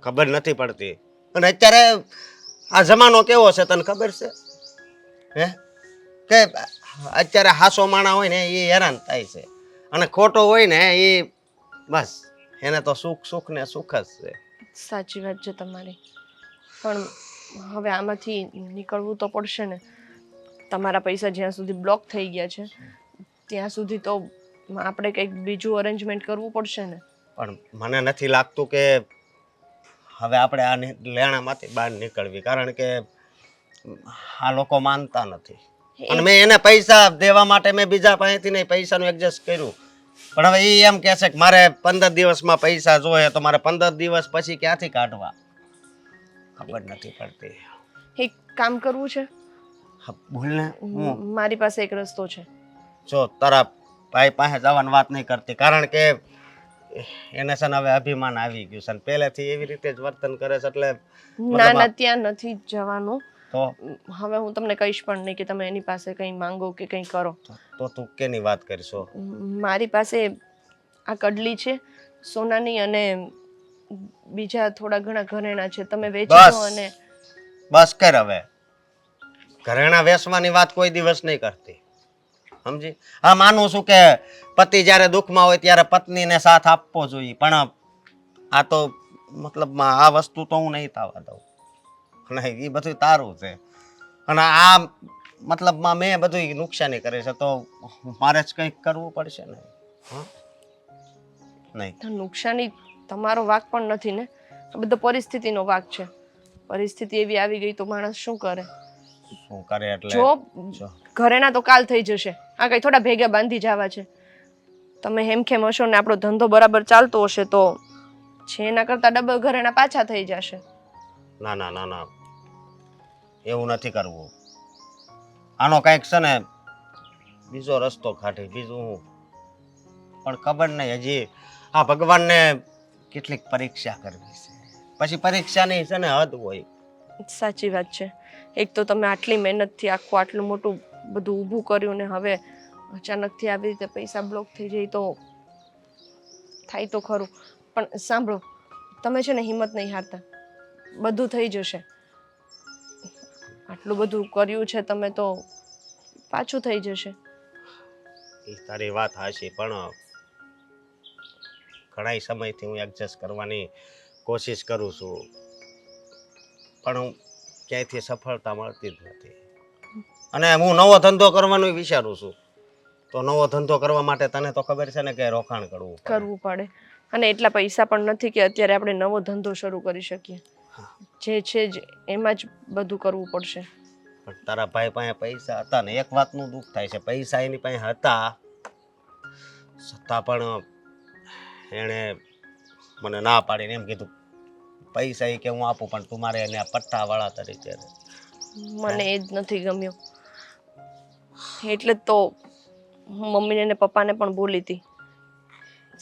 ખબર નથી પડતી. અને અત્યારે આ જમાનો કેવો છે તને ખબર છે? હે કે અત્યારે હાસો માણા હોય ને એ હેરાન થાય છે અને ખોટો હોય ને એ બસ એને તો સુખ ને સુખ જ છે. સાચી વાત છે તમારી, પણ હવે આમાંથી નીકળવું તો પડશે ને. તમારા પૈસા જ્યાં સુધી બ્લોક થઈ ગયા છે ત્યાં સુધી તો આપણે કંઈક બીજું અરેન્જમેન્ટ કરવું પડશે ને. પણ મને નથી લાગતું કે હવે આપણે આ લેણામાંથી બહાર નીકળવી, કારણ કે આ લોકો માનતા નથી. અને મેં એને પૈસા દેવા માટે મેં બીજા પાસેથી નહીં પૈસાનું એડજસ્ટ કર્યું, પણ હવે એ એમ કહે છે કે મારે 15 દિવસમાં પૈસા જોઈએ તો મારે 15 દિવસ પછી ક્યાંથી કાઢવા? ખબર નથી પડતી. એક કામ કરવું છે. બોલ ને. મારી પાસે એક રસ્તો છે. જો તારા ભાઈ પાસે જવાની વાત નહીં કરતી, કારણ કે એને છે ને હવે અભિમાન આવી ગયું છે અને પહેલેથી એવી રીતે જ વર્તન કરે છે એટલે ના ના, ત્યાં નથી જવાનું. તો હવે હું તમને કહીશ પણ નહીં કે તમે એની પાસે કંઈ માંગો કે કંઈ કરો. તો તું કેની વાત કરશો? મારી પાસે આ કડલી છે સોનાની અને બીજા થોડા ઘણા ઘરેણા છે. તમે વેચી દો અને બસ કર હવે. ઘરેણા વેચવાની વાત કોઈ દિવસ નહીં કરતી, સમજી? હા, માનું છું કે પતિ જ્યારે દુઃખમાં હોય ત્યારે પત્નીને સાથ આપવો જોઈએ, પણ આ તો મતલબમાં આ વસ્તુ તો હું નહીં થવા દઉં. નહીં, એ બધું તારું છે અને આ મતલબમાં મેં બધું નુકસાની કરી છે તો મારે જ કંઈક કરવું પડશે ને. નહીં તો નુકસાની તમારો વાંક પણ નથી ને. આ બધો પરિસ્થિતિનો વાંક છે. પરિસ્થિતિ એવી આવી ગઈ તો માણસ શું કરે? શું કરે એટલે જો ઘરેણા તો કાલ થઈ જશે. આ કઈ થોડા ભેગા બાંધી જવા છે. તમે હેમખેમ હશો ને આપણો ધંધો બરાબર ચાલતો હશે તો છે એના કરતા ડબલ ઘરેણા પાછા થઈ જશે. ના ના ના ના, એવું નથી કરવું. આનો કંઈક છે ને બીજો રસ્તો કાઢી, બીજું હું પણ ખબર નહીં. હજી આ ભગવાનને કેટલીક પરીક્ષા કરવી છે, પછી પરીક્ષાની છે ને હદ હોય. સાચી વાત છે. એક તો તમે આટલી મહેનતથી આટલું મોટું બધું ઊભું કર્યું ને હવે અચાનકથી આવી રીતે પૈસા બ્લોક થઈ જાય તો થાય તો ખરું. પણ સાંભળો, તમે છે ને હિંમત નહીં હારતા. બધું થઈ જશે. આટલું બધું કર્યું છે તમે તો પાછું થઈ જશે. એ તારી વાત હાચી, પણ ઘણા સમયથી હું એડજસ્ટ કરવાની કોશિશ કરું છું પણ હું ક્યાંયથી સફળતા મળતી જ નથી. અને હું નવો ધંધો કરવાનું વિચારું છું. તો નવો ધંધો કરવા માટે તને તો ખબર છે ને કે રોકાણ કરવું પડે અને એટલા પૈસા પણ નથી કે અત્યારે આપણે નવો ધંધો શરૂ કરી શકીએ. જે છે જ એમાં જ બધું કરવું પડશે. પણ તારા ભાઈ પાસે પૈસા હતા ને, એક વાતનું દુઃખ થાય છે, પૈસા એની પાસે હતા છતાં પણ એણે મને ના પાડીને એમ કીધું પૈસા એ કે હું આપું પણ તું મારે એને પટ્ટાવાળા તરીકે. મને એ જ નથી ગમ્યું. એટલે જ તો હું મમ્મીને ને પપ્પાને પણ બોલી હતી.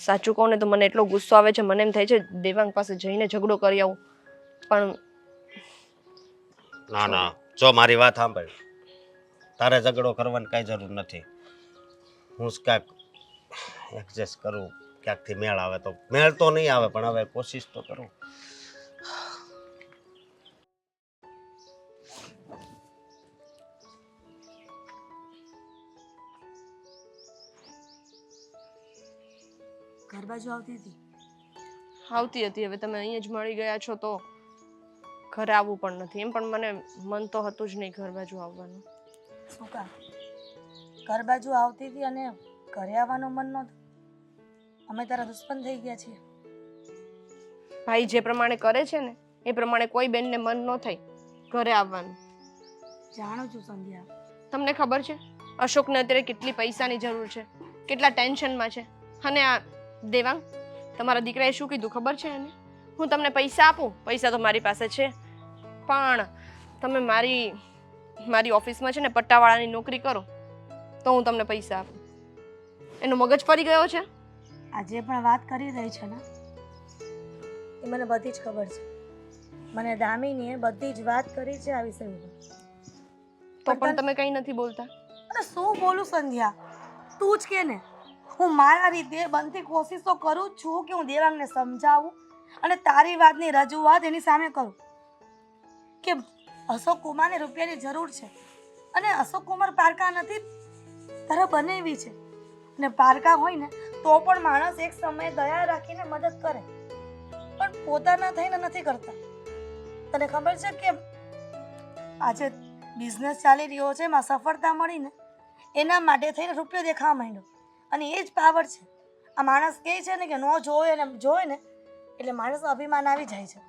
સાચું કહું ને તો મને એટલો ગુસ્સો આવે છે, મને એમ થાય છે દેવાંગ પાસે જઈને ઝઘડો કરી આવું. પણ ના ના, જો મારી વાત સાંભળ, તારે ઝઘડો કરવાની કાંઈ જરૂર નથી. હું જ કાંઈક એડજસ્ટ કરું, ક્યાંકથી મેળ આવે તો. મેળ તો નહીં આવે પણ હવે કોશિશ તો કરું. ઘર બાજુ આવતી હતી. આવતી હતી. હવે તમે અહીંયા જ મળી ગયા છો તો ઘરે આવવું પણ નથી. એમ પણ મને મન તો હતું જ નહીં ઘર બાજુ આવવાનું. શું કામ? ઘર બાજુ આવતી હતી અને ઘરે આવવાનું મન નહોતું? અમે તારા દુશ્મન થઈ ગયા છીએ? ભાઈ જે પ્રમાણે કરે છે ને એ પ્રમાણે કોઈ બેનને મન ન થાય ઘરે આવવાનું. જાણું છું સંધ્યા. તમને ખબર છે અશોકને અત્યારે કેટલી પૈસાની જરૂર છે, કેટલા ટેન્શનમાં છે. અને આ દેવાંગ, તમારા દીકરાએ શું કીધું ખબર છે એને? હું તમને પૈસા આપું, પૈસા તો મારી પાસે છે, પણ તમે મારી ઓફિસમાં છે ને પટ્ટાવાળાની નોકરી કરો તો હું તમને પૈસા આપું. એનો મગજ ફરી ગયો છે. આ જે પણ વાત કરી રહી છે ને એ મને બધી જ ખબર છે. મને દામિનીએ બધી જ વાત કરી છે આ વિષય ઉપર. તો પણ તમે કંઈ નથી બોલતા. અરે શું બોલું સંધ્યા, તું જ કે ને. હું મારા રીતે બનતી કોશિશો કરું જ છું કે હું દેવાંગને સમજાવું અને તારી વાતની રજૂઆત એની સામે કરું કે અશોક કુમારને રૂપિયાની જરૂર છે અને અશોક કુમાર પારકા નથી, તારા બનેવી છે. અને પારકા હોય ને તો પણ માણસ એક સમયે દયા રાખીને મદદ કરે, પણ પોતાના થઈને નથી કરતા. તને ખબર છે કે આજે બિઝનેસ ચાલી રહ્યો છે, એમાં સફળતા મળીને એના માટે થઈને રૂપિયો દેખાવા માંડ્યો અને એ જ પાવર છે. આ માણસ કહે છે ને કે ન જોવે ને જોવે ને એટલે માણસનું અભિમાન આવી જાય છે.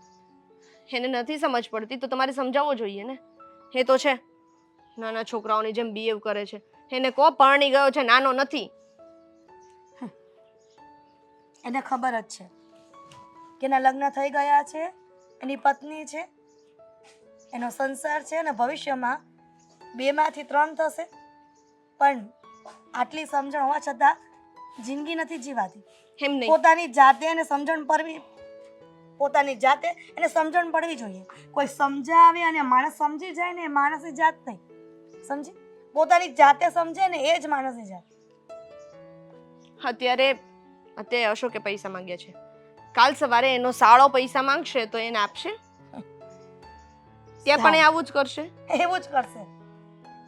એને નથી સમજ પડતી તો તમારે સમજાવવો જોઈએ ને. એ તો છે નાના છોકરાઓની જેમ બિહેવ કરે છે. એને કો પરણી ગયો છે, નાનો નથી. એને ખબર જ છે કે એના લગ્ન થઈ ગયા છે, એની પત્ની છે, એનો સંસાર છે અને ભવિષ્યમાં 2માંથી 3 થશે. પણ આટલી સમજણ હોવા છતાં જિંદગી નથી જીવાતી. એમ નહીં. પોતાની જાતે એને સમજણ પડવી જોઈએ. કોઈ સમજાવે અને માણસ સમજી જાય ને એ માણસની જાત નહીં, સમજી? પોતાની જાતે સમજે ને એ જ માણસની જાત. અત્યારે અશોકે પૈસા માંગ્યા છે. કાલ સવારે એનો સાળો પૈસા માંગશે તો એને આપશે? ત્યાં પણ એ આવું જ કરશે. એવું જ કરશે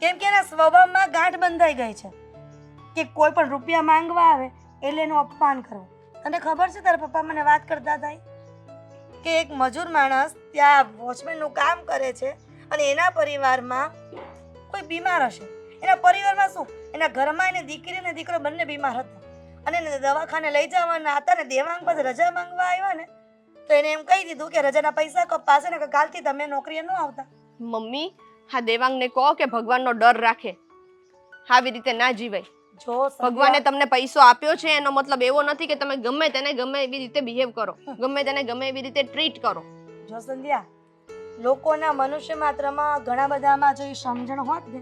કેમ કે એના સ્વભાવમાં ગાંઠ બંધાઈ ગઈ છે કે કોઈ પણ રૂપિયા માંગવા આવે એટલે એનું અપમાન કરવું. તને ખબર છે તારા પપ્પા મને વાત કરતા હતા કે એક મજૂર માણસ ત્યાં વોચમેનનું કામ કરે છે અને એના પરિવારમાં કોઈ બીમાર હશે. એના પરિવારમાં શું, એના ઘરમાં એને દીકરી અને દીકરો બંને બીમાર હતા અને એને દવાખાને લઈ જવાના હતા ને દેવાંગ પાસે રજા માંગવા આવ્યા ને તો એને એમ કહી દીધું કે રજાના પૈસા કપાશે ને કે કાલથી તમે નોકરીએ ન આવતા. મમ્મી, હા દેવાંગને કહો કે ભગવાનનો ડર રાખે. આવી રીતે ના જીવાય. જો ભગવાને તમને પૈસો આપ્યો છે એનો મતલબ એવો નથી કે તમે ગમે તેને ગમે એવી રીતે બિહેવ કરો, ગમે તેને ગમે એવી રીતે ટ્રીટ કરો. જો સંધ્યા, લોકોના મનુષ્ય માત્રમાં ઘણા બધામાં જો એ સમજણ હોત ને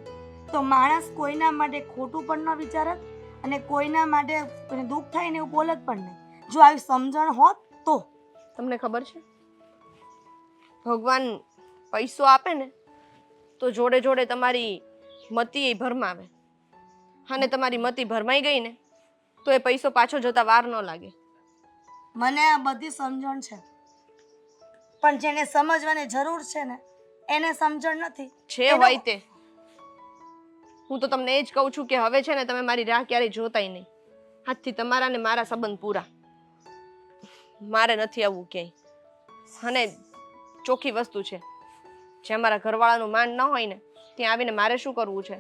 તો માણસ કોઈના માટે ખોટું પણ ન વિચારત અને કોઈના માટે કોઈને દુઃખ થાય ને એવું બોલત પણ નહીં. જો આવી સમજણ હોત તો. તમને ખબર છે ભગવાન પૈસો આપે ને તો જોડે જોડે તમારી મતી એ ભરમાવે અને તમારી મતી ભરમાઈ ગઈ ને તો એ પૈસો પાછો જતા વાર ન લાગે. મને આ બધી સમજણ છે પણ જેને સમજવાની જરૂર છે ને એને સમજણ નથી. છે હોય તે. હું તો તમને એ જ કહું છું કે હવે છે ને તમે મારી રાહ ક્યારેય જોતાય નહીં. આજથી તમારા ને મારા સંબંધ પૂરા. મારે નથી આવવું ક્યાંય. અને ચોખ્ખી વસ્તુ છે, જ્યાં મારા ઘરવાળાનું માન ન હોય ને ત્યાં આવીને મારે શું કરવું છે?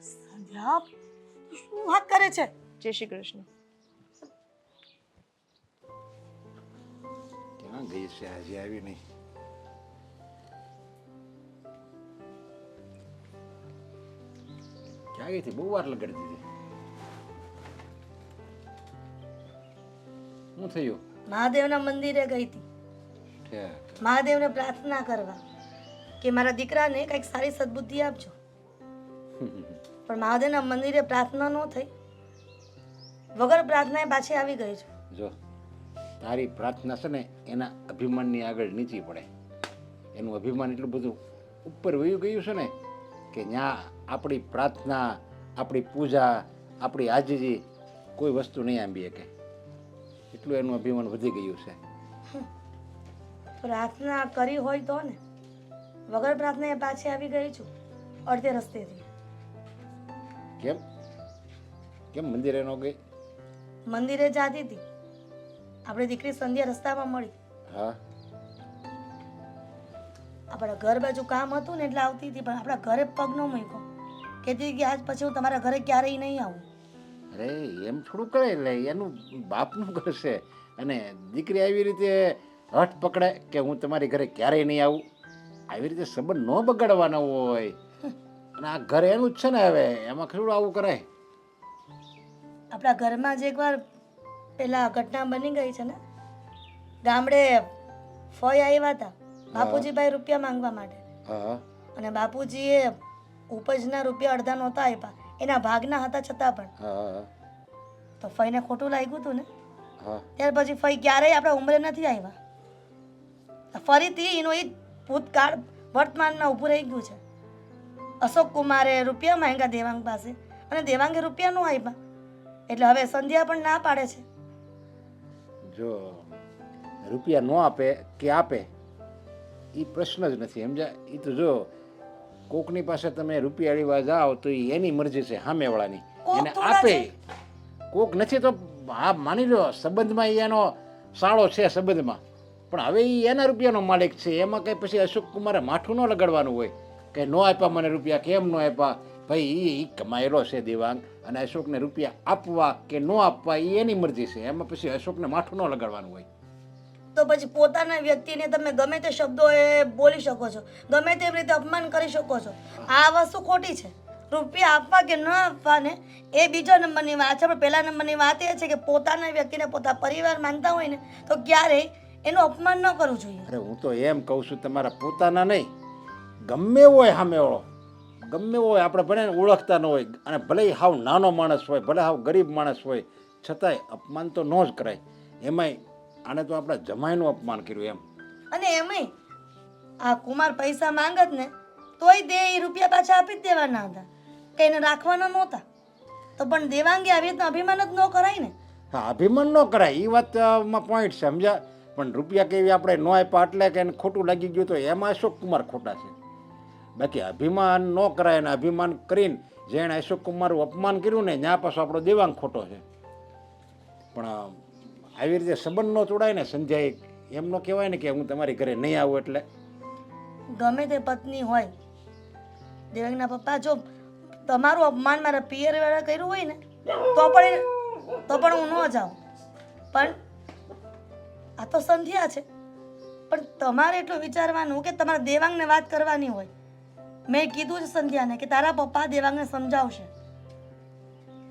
સંધ્યા, શું વાત કરે છે? જય શ્રી કૃષ્ણ. ક્યાં ગઈ છે? હજી આવી નહીં. ક્યાં ગઈ હતી? બહુ વાર લગાડી દીધી. શું થયું? મહાદેવના મંદિરે ગઈ હતી. ઠેક. મહાદેવને પ્રાર્થના કરવા કે મારા દીકરાને કંઈક સારી સદબુદ્ધિ આપજો. પણ મહાદેવના મંદિરે પ્રાર્થના ન થઈ, વગર પ્રાર્થનાએ પાછી આવી ગઈ છે. જો તારી પ્રાર્થના છે ને એના અભિમાનની આગળ નીચી પડે. એનું અભિમાન એટલું બધું ઉપર વયું ગયું છે ને કે ત્યાં આપણી પ્રાર્થના, આપણી પૂજા, આપણી આજીજી કોઈ વસ્તુ નહીં આંબી શકે, એટલું એનું અભિમાન વધી ગયું છે. પ્રાર્થના કરી હોય તો ને, વગર પ્રાર્થના પાછી આવી ગઈ છું અડધે રસ્તેથી. કેમ કેમ મંદિરે ન ગઈ? મંદિરે જાતી હતી, આપણી દીકરી સંધ્યા રસ્તામાં મળી. હા, આપણા ઘર બાજુ કામ હતું ને એટલે આવતી હતી, પણ આપણા ઘરે પગ ન મૂક્યો. કહેતી હતી કે આજ પછી હું તમારા ઘરે ક્યારેય નહીં આવું. અરે એમ થોડું કરે, એટલે એનું બાપનું ઘર છે અને દીકરી આવી રીતે હઠ પકડે કે હું તમારી ઘરે ક્યારેય નહીં આવું, આવી રીતે સંબંધ ન બગાડવાનો હોય. અને આ ઘર એનું જ છે ને, હવે એમાં થોડું આવું કરાય. આપણા ઘરમાં જ એકવાર પેલા ઘટના બની ગઈ છે ને, ગામડે ફોય આવ્યા હતા બાપુજીભાઈ રૂપિયા માંગવા માટે, હા અને બાપુજીએ ઉપજના રૂપિયા અડધા નહોતા આપ્યા, એના ભાગના હતા છતાં પણ. હા તો ફઈને ખોટું લાગ્યું હતું ને, હા ત્યાર પછી ફઈ ક્યારેય આપણા ઉંમરે નથી આવ્યા. ફરીથી એનું એ ભૂતકાળ વર્તમાનમાં ઊભું રહી ગયું છે. અશોક કુમારે રૂપિયા માંગ્યા દેવાંગ પાસે અને દેવાંગે રૂપિયા ન આપ્યા, એટલે હવે સંધ્યા પણ ના પાડે છે. જો રૂપિયા ન આપે કે આપે એ પ્રશ્ન જ નથી, સમજ્યા? એ તો જો કોકની પાસે તમે રૂપિયા લેવા જાઓ તો એ એની મરજી છે સામેવાળાની, કોક એને થોડા આપે. છે. કોક નથી તો હા માની લો સંબંધમાં ઈ એનો સાળો છે સંબંધમાં, પણ હવે એ એના રૂપિયાનો માલિક છે. એમાં કંઈ પછી અશોક કુમારે માઠું ન લગાડવાનું હોય કે ન આપ્યા મને રૂપિયા, કેમ ન આપ્યા. ભાઈ એ કમાયેલો છે દેવાંગ, અને અશોકને રૂપિયા આપવા કે ન આપવા એ એની મરજી છે. એમાં પછી અશોકને માઠું ન લગાડવાનું હોય. તો પછી પોતાના વ્યક્તિને તમે ગમે તે શબ્દો એ બોલી શકો છો, ગમે તેવી રીતે અપમાન કરી શકો છો. આ વસ્તુ ખોટી છે. રૂપિયા આપવા કે ન આપવા ને એ બીજા નંબરની વાત છે, પણ પહેલા નંબરની વાત એ છે કે પોતાના વ્યક્તિને પોતા પરિવાર માનતા હોય ને તો ક્યારેય એનું અપમાન ન કરવું જોઈએ. અરે હું તો એમ કહું છું, તમારા પોતાના નહીં, ગમે હોય સામેવાળો, ગમે હોય, આપણે ભલે ઓળખતા ન હોય, અને ભલે હાવ નાનો માણસ હોય, ભલે હાવ ગરીબ માણસ હોય, છતાંય અપમાન તો ન જ કરાય. એમાંય આને તો આપણા જમાઈનું અપમાન કર્યું એમ. અને એમાંય આ કુમાર પૈસા માંગત ને તોય દે, એ રૂપિયા પાછા આપી જ દેવાના હતા, કે એને રાખવાના નહોતા. તો પણ દેવાંગે આવી રીતના અભિમાન જ ન કરાય ને. હા, અભિમાન ન કરાય એ વાતમાં પોઈન્ટ છે, સમજ્યા? પણ રૂપિયા કેવી આપણે ન આપ્યા એટલે કે એને ખોટું લાગી ગયું તો એમાં અશોક કુમાર ખોટા છે. બાકી અભિમાન ન કરાય, અને અભિમાન કરીને જેણે અશોક કુમારનું અપમાન કર્યું ને ત્યાં પાછો આપણો દેવાંગ ખોટો છે. પણ આવી રીતે સંબંધ ન તોડાય ને સંજય, એમ ન કહેવાય ને કે હું તમારી ઘરે નહીં આવું. એટલે ગમે તે પત્ની હોય, દેવાંગના પપ્પા જો તમારું અપમાન મારા પિયર વાળા કર્યું હોય ને તો પણ હું ન જાઉં. પણ આ તો સંધ્યા છે, પણ તમારે એટલું વિચારવાનું કે તમારે દેવાંગને વાત કરવાની હોય. મેં કીધું છે સંધ્યાને કે તારા પપ્પા દેવાંગને સમજાવશે,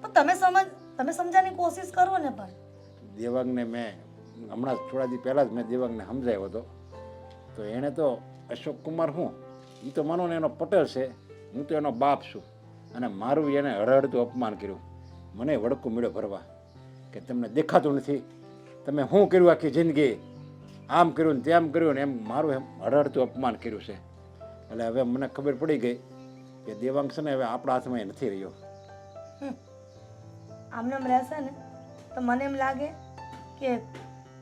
તો તમે સમજાવવાની કોશિશ કરો ને. પણ દેવાંગને મેં હમણાં થોડા દી પહેલાં જ મેં દેવાંગને સમજાવ્યો હતો, તો એણે તો અશોક કુમાર હું એ તો માનો ને એનો પટેલ છે, હું તો એનો બાપ છું, અને મારું એને હળહળતું અપમાન કર્યું. મને વડકું મળ્યો ભરવા કે તમને દેખાતું નથી, તમે શું કર્યું આખી જિંદગી, આમ કર્યું ને તેમ કર્યું ને, એમ મારું એમ હળહળતું અપમાન કર્યું છે. એટલે હવે મને ખબર પડી ગઈ કે દેવાંગ છે ને હવે આપણા હાથમાં એ નથી રહ્યો. આમને એમ રહેશે ને તો મને એમ લાગે કે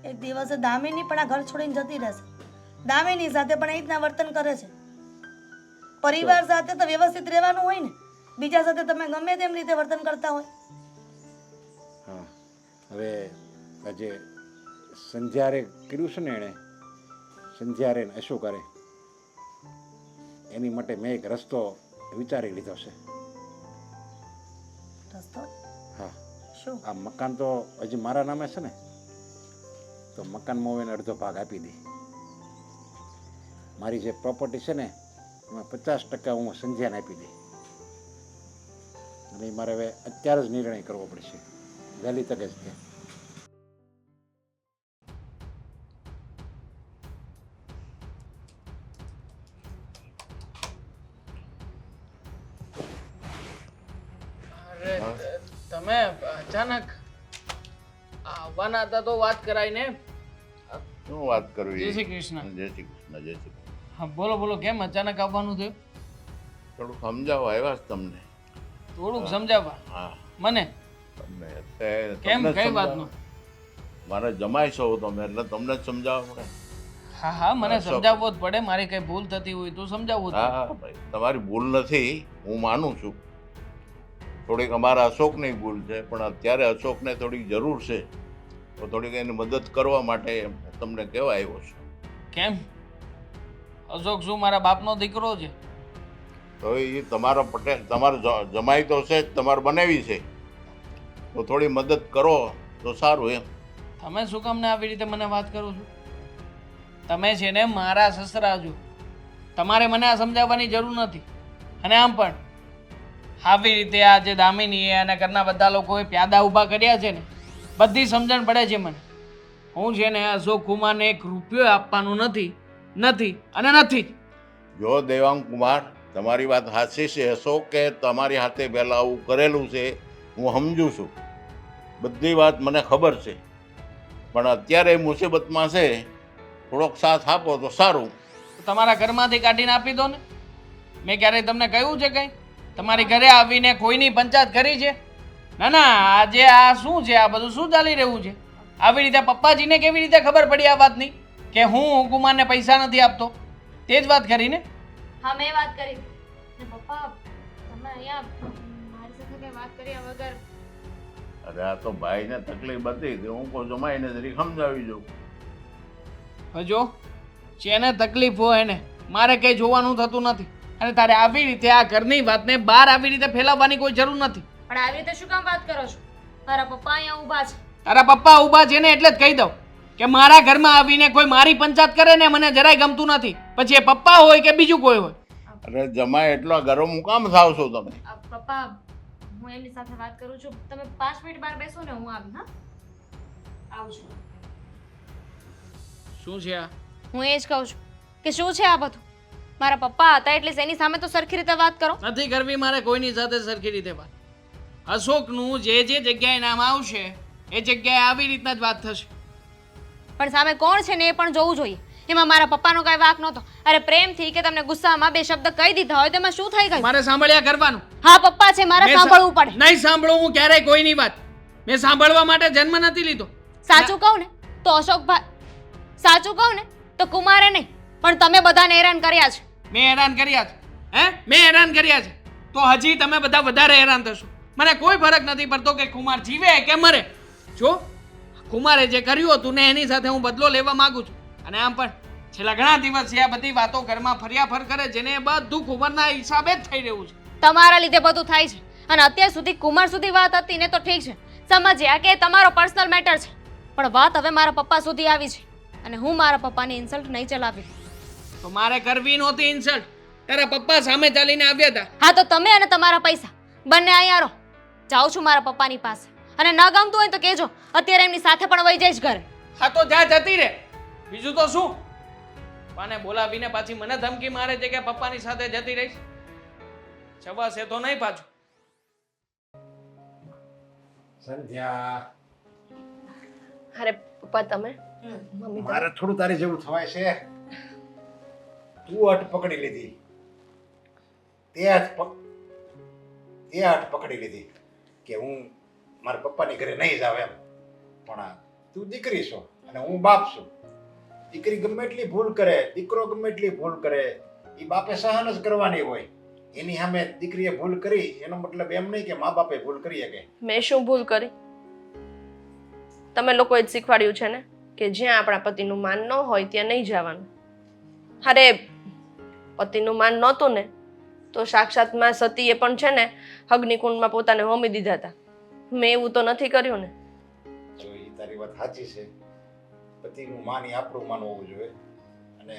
એક દિવસે દામિની પણ આ ઘર છોડીને જતી રહેશે. દામિની સાથે પણ એ રીતના વર્તન કરે છે. પરિવાર સાથે તો વ્યવસ્થિત રહેવાનું હોય ને, બીજા સાથે તમે ગમે તેમ રીતે વર્તન કરતા હોય. હા, હવે આજે સંધ્યારે કર્યું છે ને એણે, સંધ્યારે ને અશોકારે, એની માટે મેં એક રસ્તો વિચારી લીધો છે. રસ્તો હા, શું? આ મકાન તો હજી મારા નામે છે ને, તો મકાનમાં હું એને અડધો ભાગ આપી દઈ. મારી જે પ્રોપર્ટી છે ને એમાં 50% હું સંધ્યાને આપી દઈ. અને મારે હવે અત્યારે જ નિર્ણય કરવો પડશે, વહેલી તકે જ તે. અરે તમે અચાનક આવવાના હતા તો વાત કરાય ને. શું વાત કરવી? જય શ્રી કૃષ્ણ. જય શ્રી કૃષ્ણ. જય શ્રી કૃષ્ણ. હા બોલો બોલો, કેમ અચાનક આવવાનું થયું? થોડું સમજાવવા આવ્યા છે તમને. થોડુંક સમજાવવા હા મને. તમને અત્યારે કેમ, તમને કઈ સમજાવવા. વાતનું? મારે જમાઈ છો તમે એટલે તમને જ સમજાવવા પડે. હા હા, મને હા, સમજાવવો જ પડે. મારી કઈ ભૂલ થતી હોય તો સમજાવવું જ હા પડે. હા ભાઈ, તમારી ભૂલ નથી, હું માનું છું. થોડીક અમારા અશોકની ભૂલ છે, પણ અત્યારે અશોકને થોડીક જરૂર છે, તો થોડીક એની મદદ કરવા માટે તમને કહેવા આવ્યો છું. કેમ? અશોક શું મારા બાપનો દીકરો છે? તો એ તમારો પટેલ, તમારો જમાઈ તો છે જ, તમારે બનાવી છે, તો થોડી મદદ કરો તો સારું એમ. તમે શું કામ ને આવી રીતે મને વાત કરો છો? તમે છે ને મારા સસરા છો. તમારે મને આ સમજાવવાની જરૂર નથી. અને આમ પણ આવી રીતે આ જે દામિની અને ઘરના બધા લોકોએ પ્યાદા ઊભા કર્યા છે ને, બધી સમજણ પડે છે મને. હું છે ને અશોક કુમારને 1 રૂપિયો આપવાનું નથી અને નથી જ. જો દેવાંગ કુમાર, તમારી વાત સાચી છે. અશોક કે તમારી હાથે પહેલાં આવું કરેલું છે, હું સમજુ છું. બધી વાત મને ખબર છે, પણ અત્યારે મુસીબતમાં છે, થોડોક સાથ આપો તો સારું. તો તમારા ઘરમાંથી કાઢીને આપી દો ને. મેં ક્યારેય તમને કહ્યું છે કંઈ? તમારી ઘરે આવીને કોઈની પંચાયત કરી છે? ના ના, આજે આ શું છે? આ બધું શું ચાલી રહ્યું છે? આવી રીતે પપ્પાજીને કેવી રીતે ખબર પડી આ વાતની કે હું કુમારને પૈસા નથી આપતો? તે જ વાત કરી ને. હા મેં વાત કરી. ને પપ્પા તમે અહીંયા મારી સાથે કઈ વાત કર્યા વગર અરે આ તો ભાઈને તકલીફ હતી કે હું કોઈ જમાઈને જરી સમજાવી દઉં. જો જેને તકલીફ હોય એને મારે કંઈ જોવાનું થતું નથી. અને તારે આવી રીતે આ ઘરની વાતને બહાર આવી રીતે ફેલાવવાની કોઈ જરૂર નથી. પણ આવી રીતે શું કામ વાત કરો છો? મારા પપ્પા અહીંયા ઊભા છે. તારા પપ્પા ઊભા છે ને એટલે જ કહી દઉં કે મારા ઘરમાં આવીને કોઈ મારી પંચાયત કરે ને મને જરાય ગમતું નથી. પછી એ પપ્પા હોય કે બીજું કોઈ હોય. અરે જમાઈ એટલા ગરમ કામ થાવ છો તમે? પપ્પા હું એમની સાથે વાત કરું છું. તમે 5 મિનિટ બહાર બેસો ને, હું આવી. હા આવું છું. શું છે આ? હું એ જ કહું છું કે શું છે આ બધું? મારા પપ્પા હતા એટલે એની સામે તો સરખી રીતે વાત કરો. નથી કરવી મારે કોઈની સાથે સરખી રીતે વાત. અશોકનું જે જગ્યાએ નામ આવશે એ જગ્યાએ આવી રીતના જ વાત થશે. પણ સામે કોણ છે ને એ પણ જોવું જોઈએ. એમાં મારા પપ્પાનો કઈ વાંક નહોતો. અરે પ્રેમથી કે તમને ગુસ્સામાં 2 શબ્દ કહી દીધા હોય તો એમાં શું થઈ ગયું? મારે સાંભળ્યા કરવાનું. હા પપ્પા છે, મારે સાંભળવું પડે. નહીં સાંભળું હું ક્યારેય કોઈની વાત. મેં સાંભળવા માટે જન્મ નથી લીધો. સાચું કહું ને તો અશોકભાઈ, સાચું કહું ને તો કુમારે નહીં પણ તમે બધાને હેરાન કર્યા છે. મેં હેરાન કર્યા છે? હે? મેં હેરાન કર્યા છે? તો હજી તમે બધા વધારે હેરાન થશો. મને કોઈ ફરક નથી પડતો કે કુમાર જીવે કે મરે. જો કુમારે જે કર્યું હતું ને એની સાથે હું બદલો લેવા માંગુ છું. અને આમ પણ છેલ્લા ઘણા દિવસથી આ બધી વાતો ઘરમાં ફર્યા કરે છે ને એ બધું કુમારના હિસાબે જ થઈ રહ્યું છે. તમારા લીધે બધું થાય છે. અને અત્યાર સુધી કુમાર સુધી વાત હતી ને તો ઠીક છે, સમજ્યા કે તમારો પર્સનલ મેટર છે. પણ વાત હવે મારા પપ્પા સુધી આવી છે અને હું મારા પપ્પાની ઇન્સલ્ટ નહીં ચલાવી. તો મારે કરવી નહોતી ઇન્સલ્ટ. તારા પપ્પા સામે ચાલીને આવ્યા હતા. હા તો તમે અને તમારા પૈસા બંને અહીંયા રહો. જાઉં છું મારા પપ્પાની પાસે. અને ન ગમતું હોય તો કહેજો, અત્યારે એમની સાથે પણ વહી જઈશ ઘરે. હા તો જા, જતી રે. બીજું તો શું? પપ્પાને બોલાવીને પાછી મને ધમકી મારે છે કે પપ્પાની સાથે જતી રહીશ. જવાશે તો નહીં પાછું. સંધ્યા, અરે પપ્પા તમે મમ્મી મારે થોડું તારી જેવું થવાય છે. તું અટ પકડી લીધી, તે અટ પકડી લીધી કે હું મારા પપ્પાની ઘરે નહીં જાવ એમ. પણ તું દીકરી છો અને હું બાપ છું. દીકરી ગમે એટલી ભૂલ કરે, દીકરો ગમે એટલી ભૂલ કરે, એ બાપે સહન જ કરવાની હોય. એની સામે દીકરીએ ભૂલ કરી એનો મતલબ એમ નહીં કે મા બાપે ભૂલ કરી શકે. મેં શું ભૂલ કરી? તમે લોકોએ જ શીખવાડ્યું છે ને કે જ્યાં આપણા પતિનું માન ન હોય ત્યાં નહીં જવાનું. અરે પતિનું માન નહોતું ને તો સાક્ષાત માં સતીએ પણ છે ને અગ્નિકુંડમાં પોતાને હોમી દીધા હતા. મેં એવું તો નથી કર્યું ને. જો એ તારી વાત સાચી છે. પતિનું માન એ આપણું માન હોવું જોઈએ અને